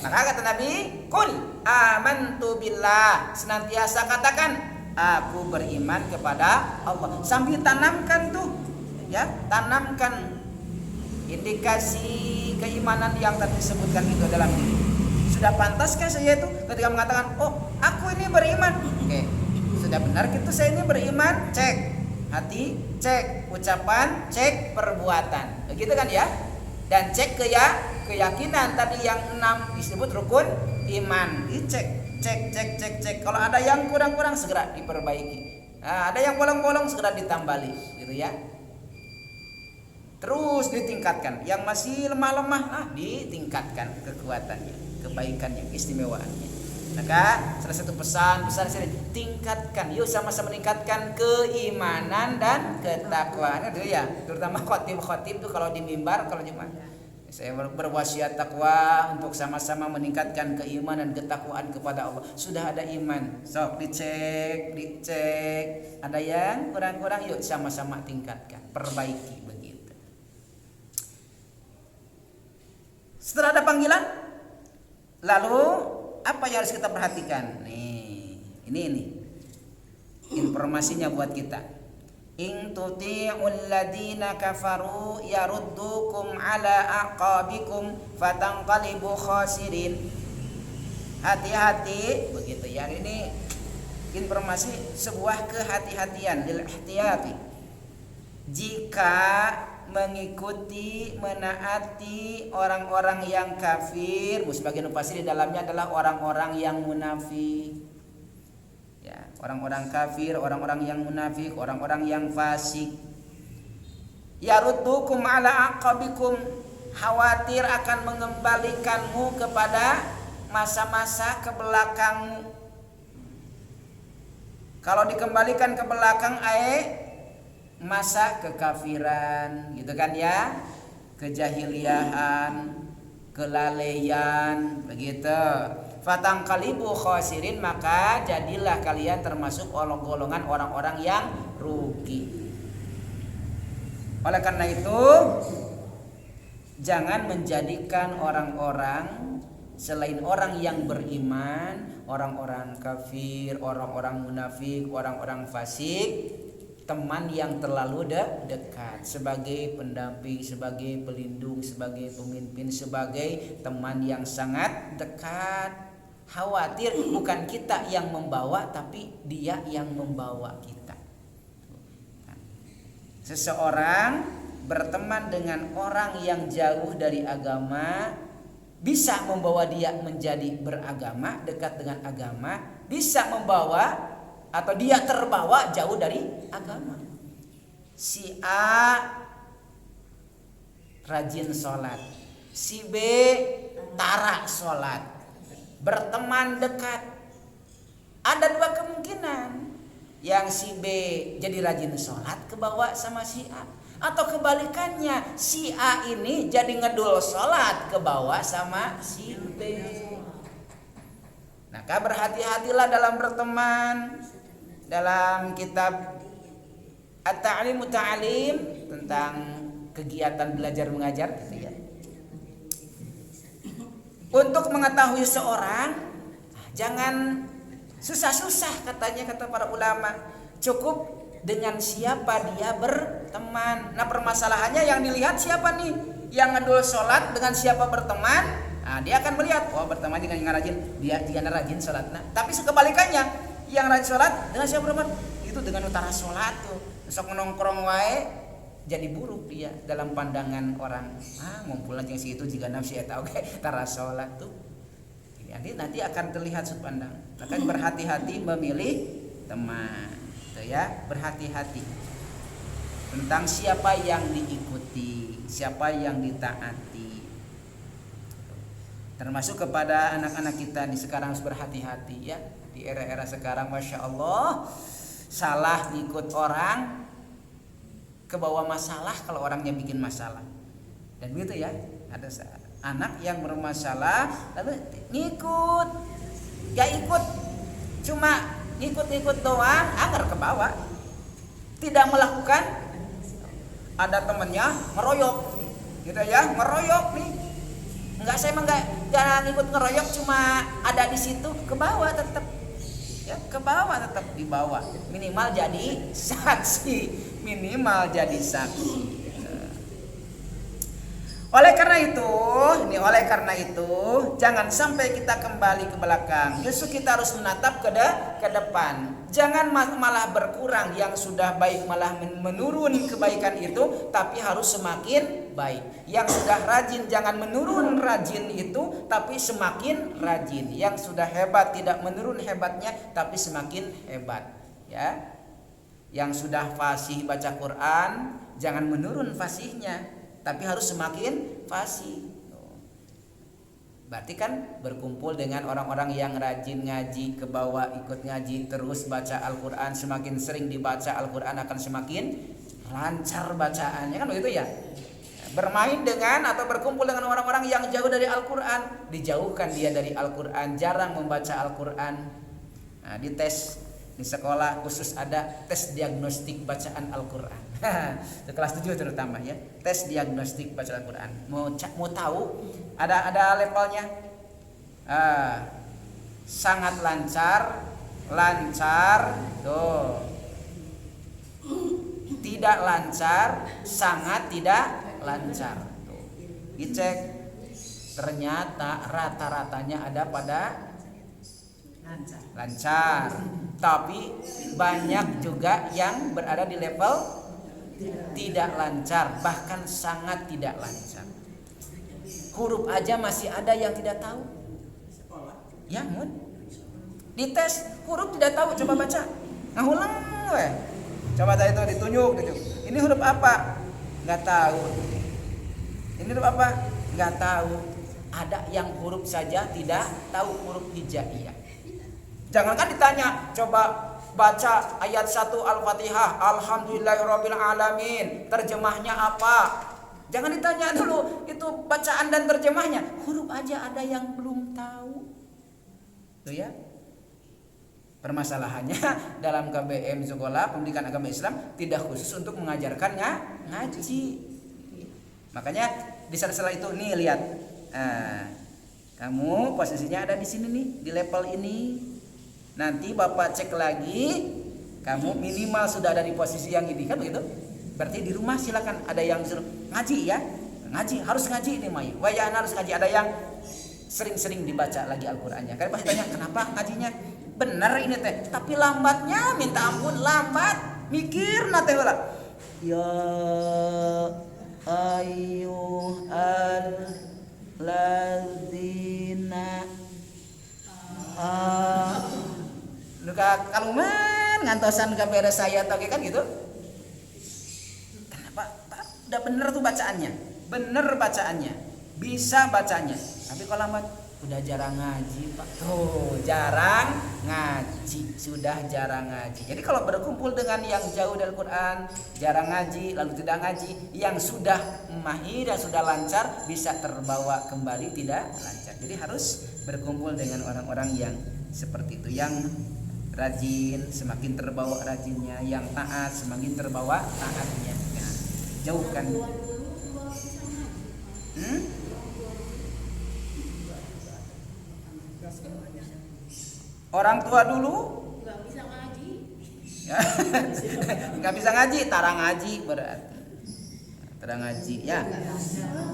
maka kata Nabi, "Qul amantu billah." Senantiasa katakan, aku beriman kepada Allah. Sambil tanamkan tuh, ya, tanamkan indikasi keimanan yang tadi disebutkan itu dalam diri. Sudah pantaskah saya itu ketika mengatakan, "Oh, aku ini beriman." Oke. Sudah benar gitu saya ini beriman? Cek hati, cek ucapan, cek perbuatan. Begitu kan ya? Dan cek keyakinan tadi yang 6 disebut rukun iman. Dicek, cek. Kalau ada yang kurang-kurang segera diperbaiki. Nah, ada yang bolong-bolong segera ditambali, gitu ya. Terus ditingkatkan. Yang masih lemah-lemah, ditingkatkan kekuatannya, kebaikannya, keistimewaannya. Maka salah satu pesan saya, tingkatkan, yuk sama-sama meningkatkan keimanan dan ketakwaan itu ya, terutama khotib itu kalau di mimbar, kalau Jumat. Saya berwasiat takwa untuk sama-sama meningkatkan keimanan dan ketakwaan kepada Allah. Sudah ada iman, sok dicek, ada yang kurang-kurang, yuk sama-sama tingkatkan, perbaiki begitu. Setelah ada panggilan, lalu apa yang harus kita perhatikan? Nih, ini informasinya buat kita. In tuti'ul ladina kafaru yaruddukum ala aqabikum fatanqalibu khasirin. Hati-hati begitu ya. Ini informasi sebuah kehati-hatian, lil ihtiyati. Jika mengikuti, menaati orang-orang yang kafir. Sebagian pasti di dalamnya adalah orang-orang yang munafik. Ya, orang-orang kafir, orang-orang yang munafik, orang-orang yang fasik. Yaruddukum ala aqabikum, khawatir akan mengembalikanmu kepada masa-masa kebelakangmu. Kalau dikembalikan ke belakang masa kekafiran, gitu kan ya, kejahiliahan, kelalaian, begitu. Fatangqalibu khasirin, maka jadilah kalian termasuk golongan orang-orang yang rugi. Oleh karena itu, jangan menjadikan orang-orang selain orang yang beriman, orang-orang kafir, orang-orang munafik, orang-orang fasik, teman yang terlalu dekat, sebagai pendamping, sebagai pelindung, sebagai pemimpin, sebagai teman yang sangat dekat. Khawatir bukan kita yang membawa, tapi dia yang membawa kita. Seseorang berteman dengan orang yang jauh dari agama bisa membawa dia menjadi beragama, dekat dengan agama, bisa membawa atau dia terbawa jauh dari agama. Si A rajin sholat, si B tarak sholat, berteman dekat. Ada dua kemungkinan, yang si B jadi rajin sholat kebawa sama si A, atau kebalikannya, si A ini jadi ngedul sholat kebawa sama si B. Maka berhati-hatilah dalam berteman. Dalam kitab At-Ta'lim Ta'lim tentang kegiatan belajar mengajar, gitu ya. Untuk mengetahui seorang, jangan susah-susah, kata para ulama. Cukup dengan siapa dia berteman. Nah, permasalahannya yang dilihat siapa nih? Yang ngedul sholat dengan siapa berteman? Nah, dia akan melihat, oh berteman dengan yang rajin, dia rajin sholat. Nah, tapi kebalikannya, yang rajin sholat dengan siapa berteman? Itu dengan utara sholat tuh. Besok menongkrong wae, jadi buruk dia dalam pandangan orang. Ngumpul aja si itu jika nafsi eta oke, tara sholat tuh. Nanti akan terlihat sudut pandang. Maka berhati-hati memilih teman, gitu ya. Berhati-hati tentang siapa yang diikuti, siapa yang ditaati. Termasuk kepada anak-anak kita nih sekarang harus berhati-hati ya. Di era-era sekarang, masya Allah, salah ngikut orang, kebawa masalah kalau orangnya bikin masalah. Dan begitu ya, ada anak yang bermasalah lalu ngikut, gak ikut, cuma ngikut doang, agar ke bawah, tidak melakukan. Ada temennya ngeroyok, gitu ya, ngeroyok nih, saya enggak ngikut ngeroyok, cuma ada di situ, ke bawah tetap, ya ke bawah tetap di bawah, minimal jadi saksi, Oleh karena itu, jangan sampai kita kembali ke belakang. Justru kita harus menatap ke depan. Jangan malah berkurang, yang sudah baik malah menurun kebaikan itu, tapi harus semakin baik. Yang sudah rajin jangan menurun rajin itu, tapi semakin rajin. Yang sudah hebat tidak menurun hebatnya, tapi semakin hebat. Ya. Yang sudah fasih baca Quran, jangan menurun fasihnya, tapi harus semakin fasih. Berarti kan berkumpul dengan orang-orang yang rajin ngaji, ke bawah ikut ngaji, terus baca Al-Quran. Semakin sering dibaca Al-Quran akan semakin lancar bacaannya, kan begitu ya. Bermain dengan atau berkumpul dengan orang-orang yang jauh dari Al-Quran, dijauhkan dia dari Al-Quran, jarang membaca Al-Quran. Nah, di tes di sekolah khusus ada tes diagnostik bacaan Al-Quran. Kelas 7 terutama ya, tes diagnostik bacaan Al-Quran. Mau tahu ada levelnya. Sangat lancar tuh. Tidak lancar, sangat tidak lancar tuh. Dicek, ternyata rata-ratanya ada pada lancar. Tapi banyak juga yang berada di level tidak lancar, bahkan sangat tidak lancar. Huruf aja masih ada yang tidak tahu. Ya, mun. Dites huruf tidak tahu, coba baca. Ngahulang we. Coba tadi itu ditunjuk gitu. Ini huruf apa? Enggak tahu. Ini huruf apa? Enggak tahu. Ada yang huruf saja tidak tahu, huruf hijaiyah. Jangankan ditanya, coba baca ayat 1 Al-Fatihah, Alhamdulillahirabbil alamin. Terjemahnya apa? Jangan ditanya dulu itu bacaan dan terjemahnya. Huruf aja ada yang belum tahu. Tuh ya. Permasalahannya dalam KBM sekolah pendidikan agama Islam tidak khusus untuk mengajarkannya ngaji. Makanya di sela-sela itu nih lihat. Kamu posisinya ada di sini nih, di level ini. Nanti Bapak cek lagi, kamu minimal sudah ada di posisi yang ini, kan begitu? Berarti di rumah silakan, ada yang suruh ngaji ya, ngaji harus ngaji nih Mai. Wayana harus ngaji, ada yang sering-sering dibaca lagi Al-Qur'annya. Kan pasti tanya, kenapa ngajinya? Bener ini teh, tapi lambatnya minta ampun, lambat. Mikir nate heula. Ya ayyuhal ladzina luka kaluman ngantosan ke beres saya toge kan gitu. Kenapa? Udah bener tuh bacaannya. Bener bacaannya. Bisa bacanya. Tapi kalau lambat udah jarang ngaji, Pak. Tuh, jarang ngaji, sudah jarang ngaji. Jadi kalau berkumpul dengan yang jauh dari Al-Qur'an, jarang ngaji, lalu tidak ngaji, yang sudah mahir, yang sudah lancar bisa terbawa kembali tidak lancar. Jadi harus berkumpul dengan orang-orang yang seperti itu, yang rajin, semakin terbawa rajinnya, yang taat semakin terbawa taatnya. Nah, jauhkan. Orang tua dulu nggak bisa ngaji, nggak bisa ngaji, tarang ngaji berarti, tarang ngaji ya,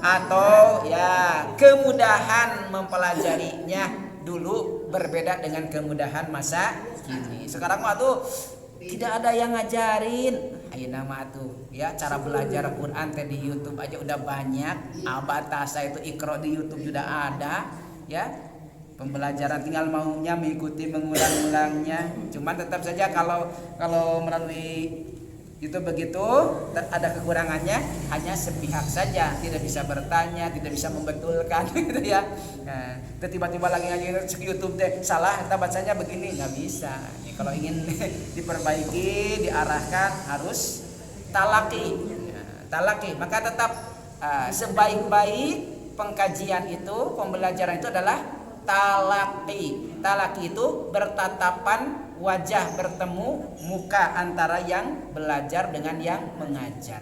atau ya kemudahan mempelajarinya dulu berbeda dengan kemudahan masa kini. Sekarang mah tuh tidak ada yang ngajarin. Ayo nama tuh ya cara belajar Quran teh di YouTube aja udah banyak. Abatasa itu Iqra di YouTube sudah ada ya. Pembelajaran tinggal maunya mengikuti mengulang-ulangnya. Cuman tetap saja kalau melalui YouTube begitu ada kekurangannya, hanya sepihak saja, tidak bisa bertanya, tidak bisa membetulkan gitu ya. Nah, tiba-tiba lagi ngaji YouTube deh salah, kita bacanya begini, nggak bisa. Nih, kalau ingin diperbaiki, diarahkan harus talaki. Talaki, maka tetap sebaik-baik pengkajian itu, pembelajaran itu adalah talaki. Talaki itu bertatapan wajah, bertemu muka antara yang belajar dengan yang mengajar.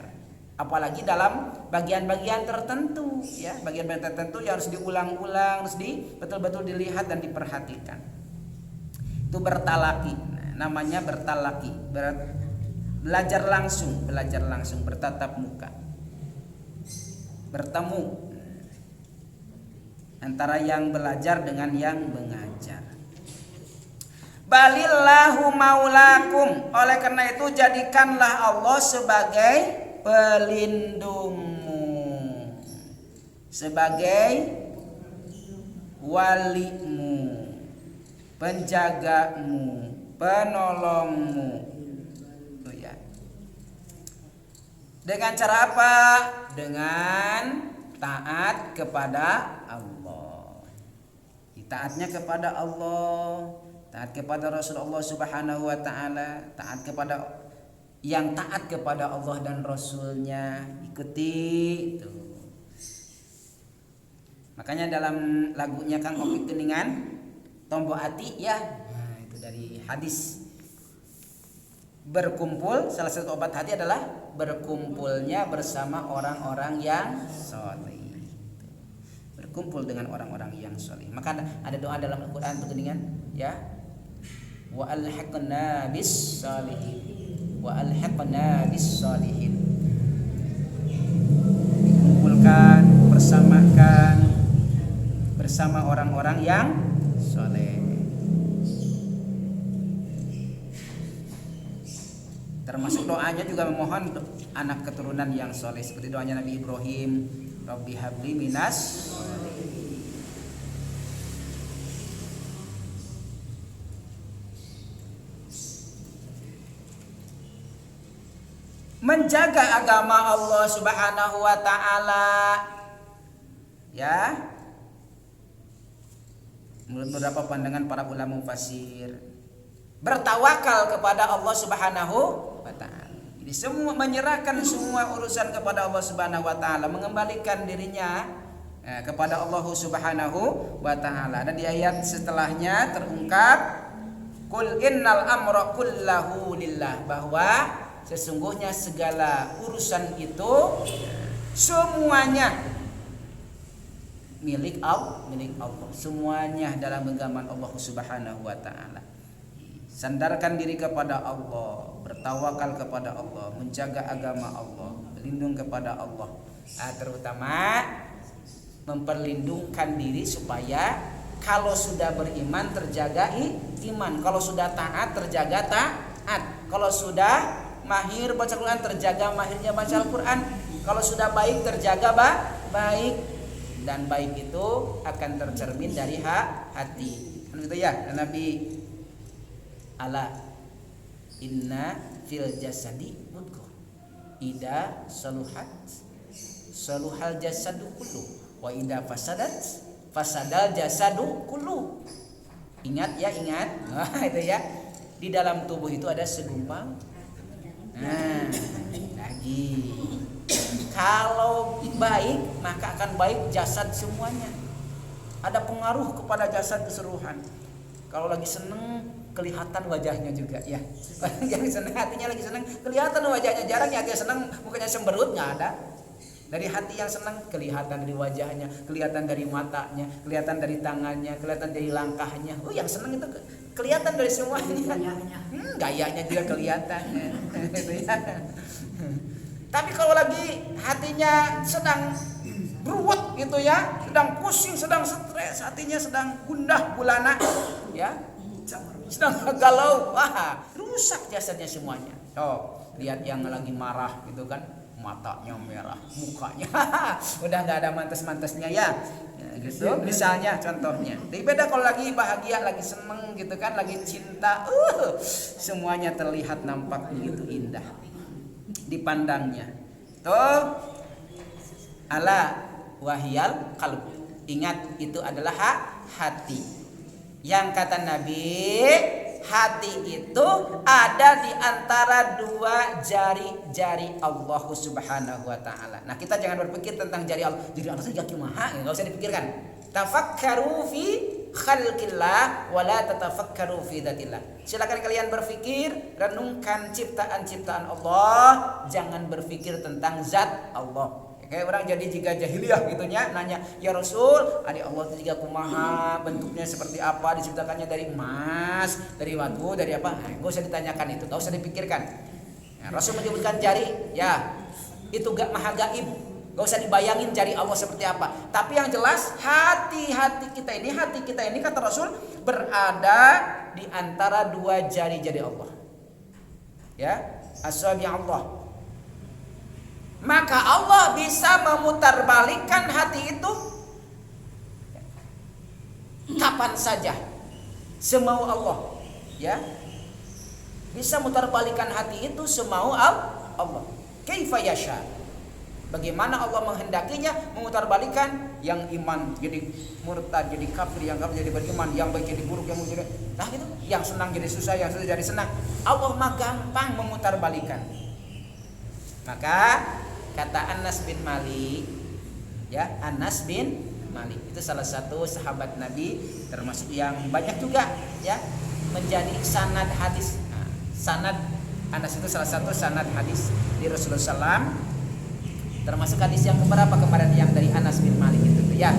Apalagi dalam bagian-bagian tertentu ya, bagian-bagian tertentu yang harus diulang-ulang, harus betul-betul dilihat dan diperhatikan. Itu bertalaki. Nah, namanya bertalaki, belajar langsung, bertatap muka. Bertemu antara yang belajar dengan yang mengajar. Balillahu maulakum. Oleh karena itu jadikanlah Allah sebagai pelindungmu, sebagai walimu, penjagamu, penolongmu. Tuh ya. Dengan cara apa? Dengan taat kepada Allah. Taatnya kepada Allah, taat kepada Rasulullah Subhanahu wa taala, taat kepada yang taat kepada Allah dan Rasulnya, ikuti itu. Makanya dalam lagunya Kang Opik Geningan, Tombo Ati ya, nah, itu dari hadis. Berkumpul, salah satu obat hati adalah berkumpulnya bersama orang-orang yang saleh. Berkumpul dengan orang-orang yang saleh. Maka ada doa dalam Al-Qur'an Geningan ya. Wa alhiqna bis salihin. Wa alhiqna bis salihin. Dikumpulkan, bersamakan bersama orang-orang yang saleh. Termasuk doanya juga memohon anak keturunan yang soleh seperti doanya Nabi Ibrahim, Rabbi habli minas menjaga agama Allah Subhanahu wa taala. Ya. Menurut beberapa pandangan para ulama mufassir, bertawakal kepada Allah Subhanahu wa taala. Jadi semua menyerahkan semua urusan kepada Allah Subhanahu wa taala, mengembalikan dirinya kepada Allah Subhanahu wa taala. Dan di ayat setelahnya terungkap qul innal amra kullahu lillah, bahwa sesungguhnya segala urusan itu semuanya milik Allah, semuanya dalam genggaman Allah Subhanahu wa taala. Sandarkan diri kepada Allah, bertawakal kepada Allah, menjaga agama Allah, berlindung kepada Allah. Terutama memperlindungkan diri supaya kalau sudah beriman terjaga iman, kalau sudah taat terjaga taat, kalau sudah mahir baca Quran terjaga mahirnya baca Al-Quran, kalau sudah baik terjaga baik, dan baik itu akan tercermin dari hati. Kan gitu ya, Nabi ala inna fil jasadi mudghah ida saluhal jasadu kullu wa ida fasadal jasadu kullu. Ingat ya, ingat. Itu ya, di dalam tubuh itu ada segumpal lagi. Kalau baik maka akan baik jasad semuanya. Ada pengaruh kepada jasad keseluruhan. Kalau lagi seneng kelihatan wajahnya juga ya. Yang seneng hatinya lagi seneng kelihatan wajahnya. Jarang ya dia seneng mukanya semberut, nggak ada. Dari hati yang senang kelihatan dari wajahnya, kelihatan dari matanya, kelihatan dari tangannya, kelihatan dari langkahnya. Yang senang itu kelihatan dari semuanya. Gayanya juga kelihatan. Tapi kalau lagi hatinya sedang beruwet gitu ya, sedang pusing, sedang stres, hatinya sedang gundah gulana, ya, sedang galau, wah, rusak jasadnya semuanya. Lihat yang lagi marah gitu kan, matanya merah, mukanya udah nggak ada mantes-mantesnya ya, gitu misalnya contohnya. Tapi beda kalau lagi bahagia, lagi seneng gitu kan, lagi cinta, semuanya terlihat nampak begitu indah dipandangnya. Tuh ala wahyal qalb, ingat itu adalah hati. Yang kata Nabi, hati itu ada di antara dua jari-jari Allah Subhanahu wa taala. Nah, kita jangan berpikir tentang jari Allah. Jadi Allah saja kumaha, enggak usah dipikirkan. Tafakkaru fi khalqillah wa la tatafakkaru fi dzatillah. Silakan kalian berpikir, renungkan ciptaan-ciptaan Allah, jangan berpikir tentang zat Allah. Kayak orang jadi jika jahiliyah gitunya nanya, ya Rasul, adik Allah itu jika kumaha, bentuknya seperti apa, diciptakannya dari emas, dari batu, dari apa? Gak usah ditanyakan itu, gak usah dipikirkan. Rasul menyebutkan jari, ya itu gak maha gaib, gak usah dibayangin jari Allah seperti apa. Tapi yang jelas hati kita ini kata Rasul berada di antara dua jari-jari Allah. Ya, asabi Allah. Maka Allah bisa memutarbalikkan hati itu kapan saja, semau Allah, ya. Bisa mutarbalikkan hati itu semau Allah. Kaifa yasha. Bagaimana Allah menghendakinya memutarbalikkan, yang iman jadi murtad, jadi kafir, yang kafir jadi beriman, yang baik jadi buruk, yang buruk jadi itu, yang senang jadi susah, yang susah jadi senang. Allah mah gampang memutarbalikkan. Maka kata Anas bin Malik, ya, Anas bin Malik itu salah satu sahabat Nabi, termasuk yang banyak juga ya menjadi sanad hadis. Sanad Anas itu salah satu sanad hadis di Rasulullah SAW. Termasuk hadis yang keberapa kemarin yang dari Anas bin Malik itu ya.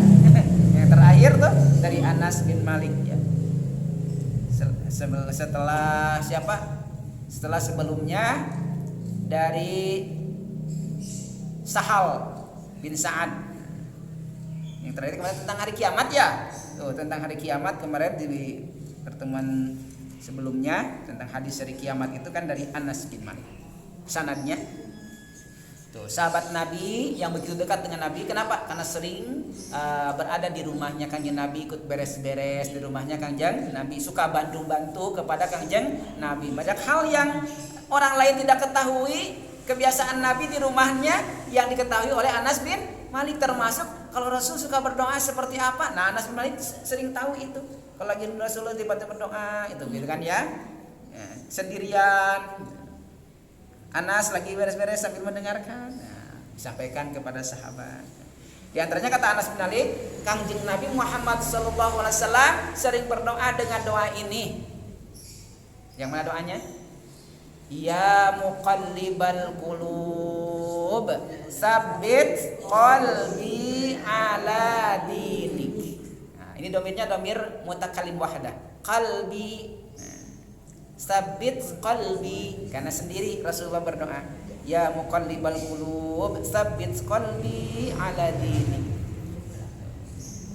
Yang terakhir tuh dari Anas bin Malik ya. Setelah siapa? Setelah sebelumnya dari Sahal bin Sa'ad. Yang terakhir kemarin tentang hari kiamat ya. Tuh, tentang hari kiamat kemarin di pertemuan sebelumnya tentang hadis hari kiamat itu kan dari Anas bin Malik. sanadnya. Tuh, sahabat Nabi yang begitu dekat dengan Nabi, kenapa? Karena sering berada di rumahnya Kanjeng Nabi, ikut beres-beres di rumahnya Kanjeng Nabi, suka bantu-bantu kepada Kanjeng Nabi. Banyak hal yang orang lain tidak ketahui, kebiasaan Nabi di rumahnya yang diketahui oleh Anas bin Malik, termasuk kalau Rasul suka berdoa seperti apa. Nah, Anas bin Malik sering tahu itu. Kalau lagi Rasulullah tiba-tiba berdoa itu gitu kan ya. Sendirian Anas lagi beres-beres sambil mendengarkan, disampaikan kepada sahabat. Di antaranya kata Anas bin Malik, Kanjeng Nabi Muhammad SAW sering berdoa dengan doa ini. Yang mana doanya? Ya muqallibal qulub, tsabbit qalbi ala dinik. Nah, ini domirnya domir mutakallim wahdah. Qalbi, Sabit qalbi, karena sendiri Rasulullah berdoa, ya muqallibal qulub, sabit qalbi ala dinik.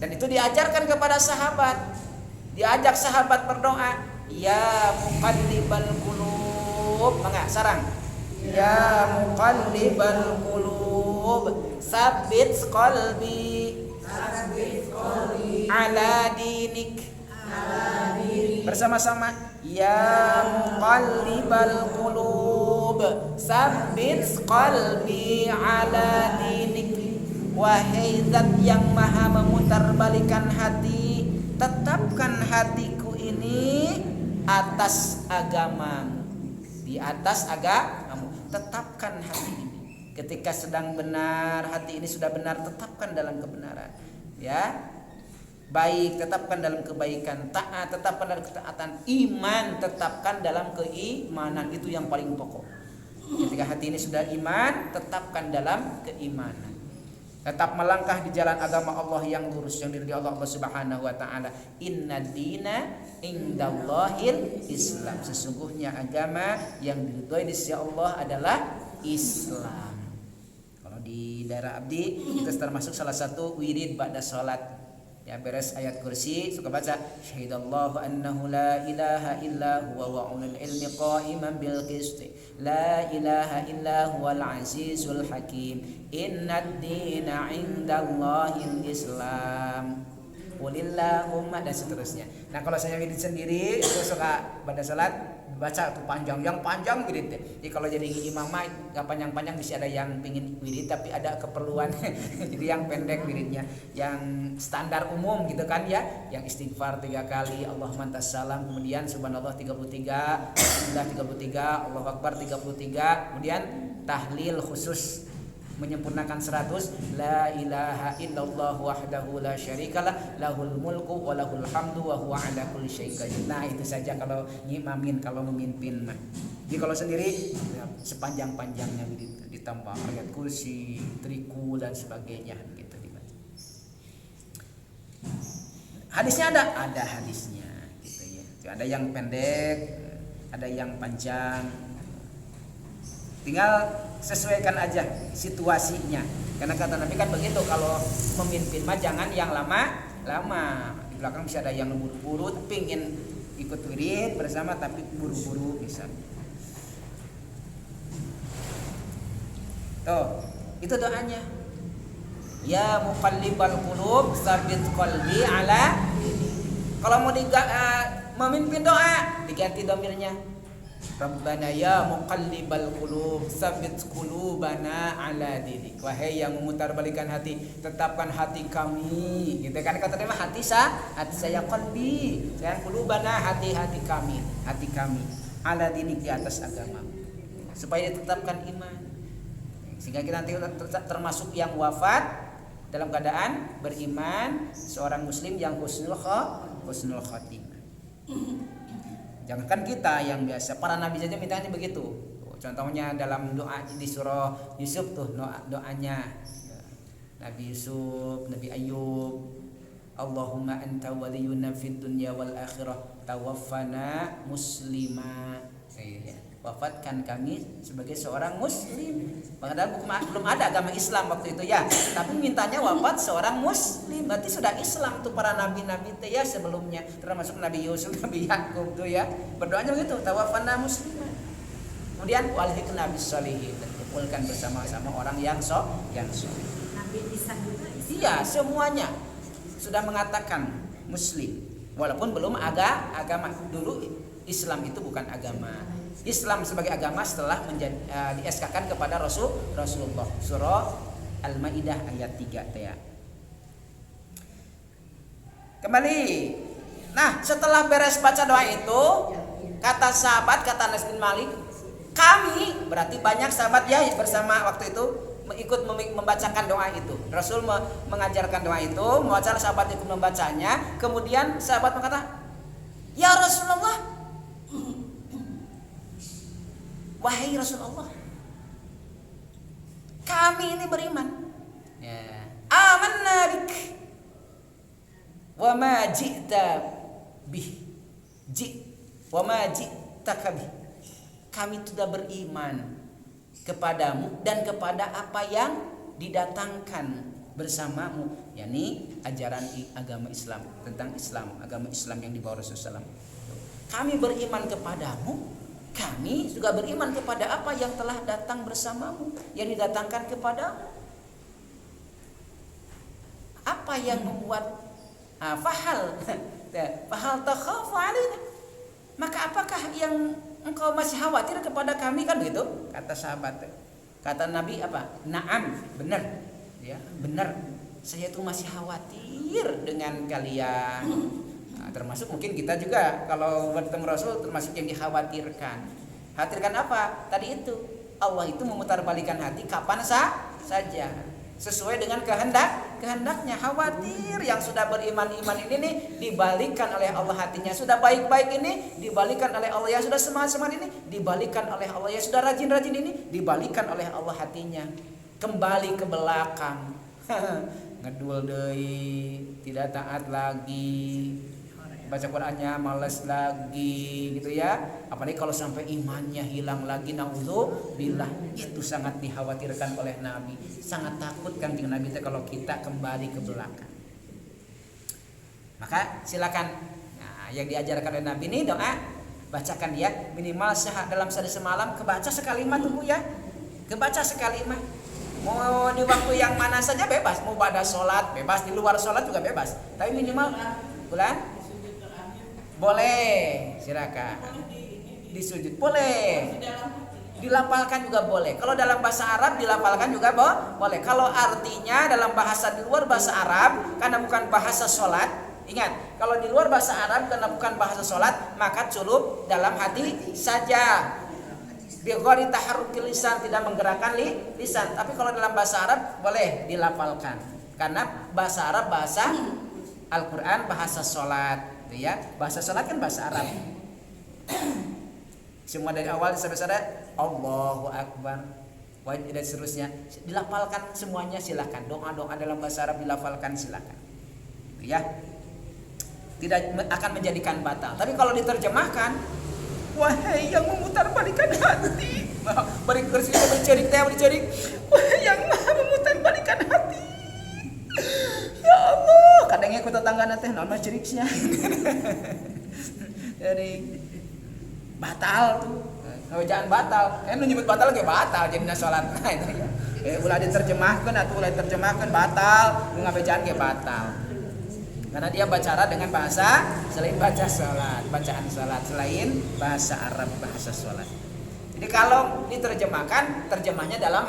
Dan itu diajarkan kepada sahabat. Diajak sahabat berdoa, ya muqallibal qulub, mangga sarang. Ya muqallibal qulub, sabit qalbi ala dinik. Bersama-sama, ya muqallibal qulub, tsabbit qalbi ala dinik. Wahai zat yang maha memutarbalikan hati, tetapkan hatiku ini atas agamamu. Di atas agamamu, tetapkan hati ini. Ketika sedang benar, hati ini sudah benar, tetapkan dalam kebenaran. Ya, baik, tetapkan dalam kebaikan. Taat, tetapkan dalam ketaatan. Iman, tetapkan dalam keimanan. Itu yang paling pokok. Ketika hati ini sudah iman, tetapkan dalam keimanan. Tetap melangkah di jalan agama Allah yang lurus, yang diridhai Allah Subhanahu wa taala. Inna dina indallahil Islam. Sesungguhnya agama yang diridhai di sisi Allah adalah Islam. Kalau di daerah Abdi, itu termasuk salah satu wirid ba'da salat. Ya, beres ayat kursi suka baca syahidallahu annahu la ilaha illa huwa wa ulul ilmi qa'iman bil qist la ilaha illa huwal azizul hakim innad dina indallahil islam qulillahumma dan seterusnya. Nah, kalau saya wirid sendiri itu suka pada salat baca tuh panjang, yang panjang wirid. Jadi kalau jadi imam mah enggak panjang-panjang, bisa ada yang pengin wirid tapi ada keperluan. Jadi yang pendek wiridnya, yang standar umum gitu kan ya, yang istighfar 3 kali, Allahumma antas salam, kemudian subhanallah 33, bismillah 33, Allahu akbar 33, kemudian tahlil khusus menyempurnakan 100, la ilaha illallah wahdahu la syarikalah lahul mulku wa lahul hamdu wa huwa ala kulli syai'in qadir. Nah, itu saja kalau ngimamin, kalau memimpin mah. Jadi kalau sendiri ya, sepanjang-panjangnya gitu, ditambah ayat kursi, triku dan sebagainya gitu dibaca. Hadisnya ada hadisnya gitu ya. Ada yang pendek, ada yang panjang. Tinggal sesuaikan aja situasinya. Karena kata Nabi kan begitu, kalau memimpin mah jangan yang lama-lama. Di belakang bisa ada yang buru-buru tapi ingin ikut wirid bersama tapi buru-buru misalnya. Tuh, itu doanya. Ya muqallibal qulub, tsabbit qalbi ala. Kalau mau memimpin doa diganti domirnya. Rabbana ya muqallibal qulub, tsabbit qulubana ala dinik. Wahai yang memutarbalikan hati, tetapkan hati kami. Gitu kan kata tema hati saya qalbi, saya qulubana hati kami ala dinik, di atas agama. Supaya ditetapkan iman. Sehingga kita nanti termasuk yang wafat dalam keadaan beriman, seorang muslim yang husnul khatimah. Jangankan kita yang biasa, para nabi saja mintanya begitu. Contohnya dalam doa di surah Yusuf tuh doanya Nabi Yusuf, Nabi Ayub, Allahumma anta waliyuna fid dunya wal akhirah tawaffana muslima. Wafatkan kami sebagai seorang muslim. Padahal belum ada agama Islam waktu itu ya, tapi mintanya wafat seorang muslim. Berarti sudah Islam tuh para nabi-nabi teh ya sebelumnya, termasuk Nabi Yusuf, Nabi Yakub tuh ya. Berdoanya begitu, tawaffana musliman. Kemudian walhiqna bis-sholihin, dan kumpulkan bersama-sama orang yang soleh. Nabi Isa juga Iya, semuanya sudah mengatakan muslim, walaupun belum agama. Dulu Islam itu bukan agama. Islam sebagai agama setelah di-SK-kan kepada Rasulullah. Surah Al-Maidah ayat 3 ya. Kembali. Nah, setelah beres baca doa itu, kata sahabat, kata Anas bin Malik, kami, berarti banyak sahabat ya bersama waktu itu ikut membacakan doa itu. Rasul mengajarkan doa itu, membaca, sahabat ikut membacanya. Kemudian sahabat berkata, "Ya Rasulullah, wahai Rasulullah, kami ini beriman. Ya. Amanna bik wa ma ji'ta bih. Wa ma ji'taka bih. Kami sudah beriman kepadamu dan kepada apa yang didatangkan bersamamu, yakni ajaran agama Islam, tentang Islam, agama Islam yang dibawa Rasulullah SAW. Kami beriman kepadamu, kami juga beriman kepada apa yang telah datang bersamamu, yang didatangkan kepadamu. Apa yang membuat fahal takhafu alaina? Maka apakah yang engkau masih khawatir kepada kami, kan begitu? Kata sahabat. Kata Nabi apa? Naam, benar. Ya, benar. Saya itu masih khawatir dengan kalian. Nah, termasuk mungkin kita juga kalau bertemu Rasul termasuk yang dikhawatirkan. Khawatirkan apa? Tadi itu Allah itu memutarbalikkan hati kapan saja, sesuai dengan kehendaknya. Khawatir yang sudah beriman-iman ini nih dibalikkan oleh Allah hatinya, sudah baik-baik ini dibalikkan oleh Allah, yang sudah semangat-semangat ini dibalikkan oleh Allah, yang sudah rajin-rajin ini dibalikkan oleh Allah hatinya. Kembali ke belakang, ngedul deui, tidak taat lagi, baca Qur'annya males lagi gitu ya. Apalagi kalau sampai imannya hilang lagi, naudzubillah, itu sangat dikhawatirkan oleh Nabi. Sangat takut Kanjeng Nabi itu kalau kita kembali ke belakang. Maka silakan, nah, yang diajarkan oleh Nabi ini doa, bacakan dia minimal dalam sehari semalam, kebaca sekalimat dulu ya. Kebaca sekalimat. Mau di waktu yang mana saja bebas, mau pada sholat bebas, di luar sholat juga bebas. Tapi minimal bulan boleh, silakan. Di sujud boleh. Dilafalkan juga boleh. Kalau dalam bahasa Arab dilafalkan juga boleh. Kalau artinya dalam bahasa di luar bahasa Arab karena bukan bahasa sholat, ingat, kalau di luar bahasa Arab karena bukan bahasa sholat, maka cukup dalam hati saja. Bighori taharrukil lisan, tidak menggerakkan lisan. Tapi kalau dalam bahasa Arab boleh dilafalkan. Karena bahasa Arab bahasa Al-Qur'an, bahasa sholat. Ya, bahasa salat kan bahasa Arab. Semua dari awal sampai selesai Allahu Akbar dan seterusnya dilafalkan semuanya, silakan. Doa-doa dalam bahasa Arab dilafalkan, silakan. Ya. Tidak akan menjadikan batal. Tapi kalau diterjemahkan, wahai yang memutarbalikkan hati. Bari kursi bercerik. Wahai yang Maha memutarbalikkan hati. Ya Allah, kadangnya ku tetanggana teh naon ceriknya. Jadi batal tuh. Ngawejaan batal. Nu nyebut batal ge batal jadina salat. Nah itu ya. Ulah diterjemahkeun atuh ulah diterjemahkeun batal, nu ngawejaan ge batal. Karena dia bicara dengan bahasa selain baca salat, bacaan salat selain bahasa Arab, bahasa salat. Jadi kalau diterjemahkan, terjemahnya dalam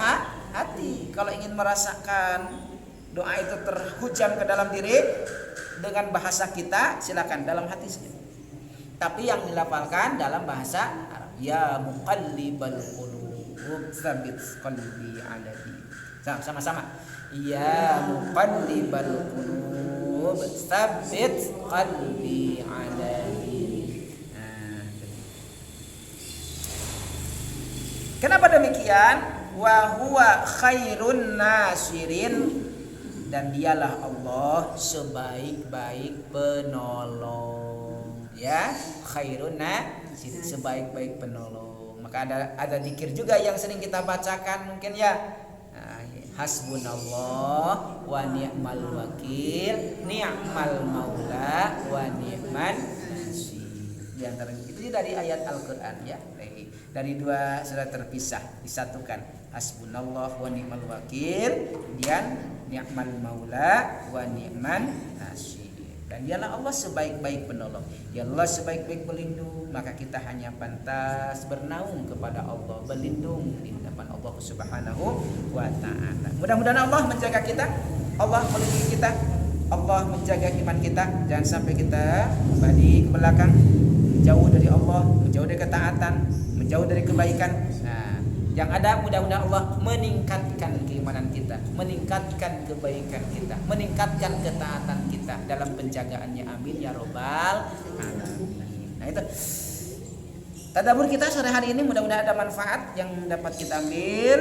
hati. Kalau ingin merasakan doa itu terhujam ke dalam diri dengan bahasa kita, silakan dalam hati saja. Tapi yang dilafalkan dalam bahasa Arab. Ya muqallibal qulub, tsabit qalbi ala dinik. Sama-sama. Ya muqallibal qulub, tsabit qalbi ala dinik. Kenapa demikian? Wa huwa khairun nasirin, dan dialah Allah sebaik-baik penolong. Ya, khairun nasirin, sebaik-baik penolong. Maka ada zikir juga yang sering kita bacakan mungkin ya. Hasbunallah wa ni'mal wakil, ni'mal maula wa ni'man nasir. Di antara itu Ini dari ayat Al-Qur'an ya. Dari dua surat terpisah disatukan. Hasbunallah wa ni'mal wakil, kemudian ni'mal maula wa ni'man nasir. Dan dialah Allah sebaik-baik penolong. Ya Allah sebaik-baik pelindung, maka kita hanya pantas bernaung kepada Allah, berlindung di hadapan Allah Subhanahu wa taala. Mudah-mudahan Allah menjaga kita, Allah melindungi kita, Allah menjaga iman kita, jangan sampai kita kembali ke belakang, menjauh dari Allah, menjauh dari ketaatan, menjauh dari kebaikan. Nah, yang ada mudah-mudahan Allah meningkatkan keimanan kita, meningkatkan kebaikan kita, meningkatkan ketaatan kita dalam penjagaannya. Amin ya robbal alamin. Nah itu tadabbur kita sore hari ini, mudah-mudahan ada manfaat yang dapat kita ambil.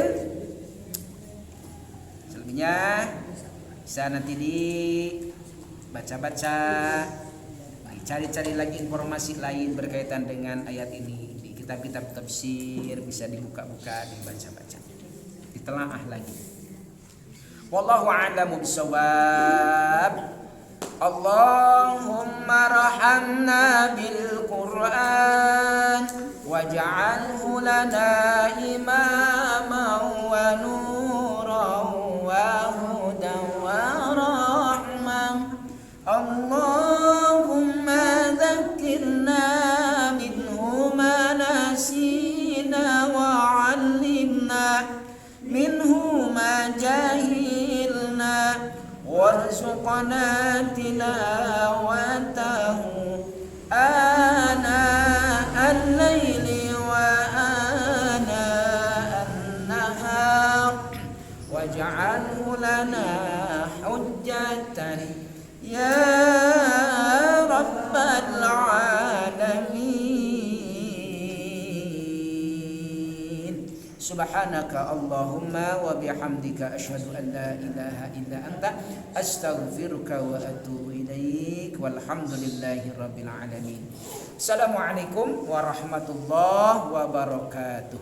Selebihnya bisa nanti dibaca-baca, cari-cari lagi informasi lain berkaitan dengan ayat ini. Kitab-kitab tafsir bisa dibuka-buka, dibaca-baca, ditelaah lagi. Wallahu a'lamu bissawab. Allahumma rahamna bil Qur'an waj'alhu lana imaman wa nuran wa hudan wa rahmah. Allahumma dzakkirna نسينا وعلمنا منه ما جهلنا وارزقنا تلاوته آناء الليل وآناء النهار واجعله لنا حجة يا رب العالمين. Subhanaka Allahumma wa bihamdika asyhadu an la ilaha illa anta astaghfiruka wa atubu ilaik. Walhamdulillahi rabbil alamin. Assalamualaikum warahmatullahi wabarakatuh.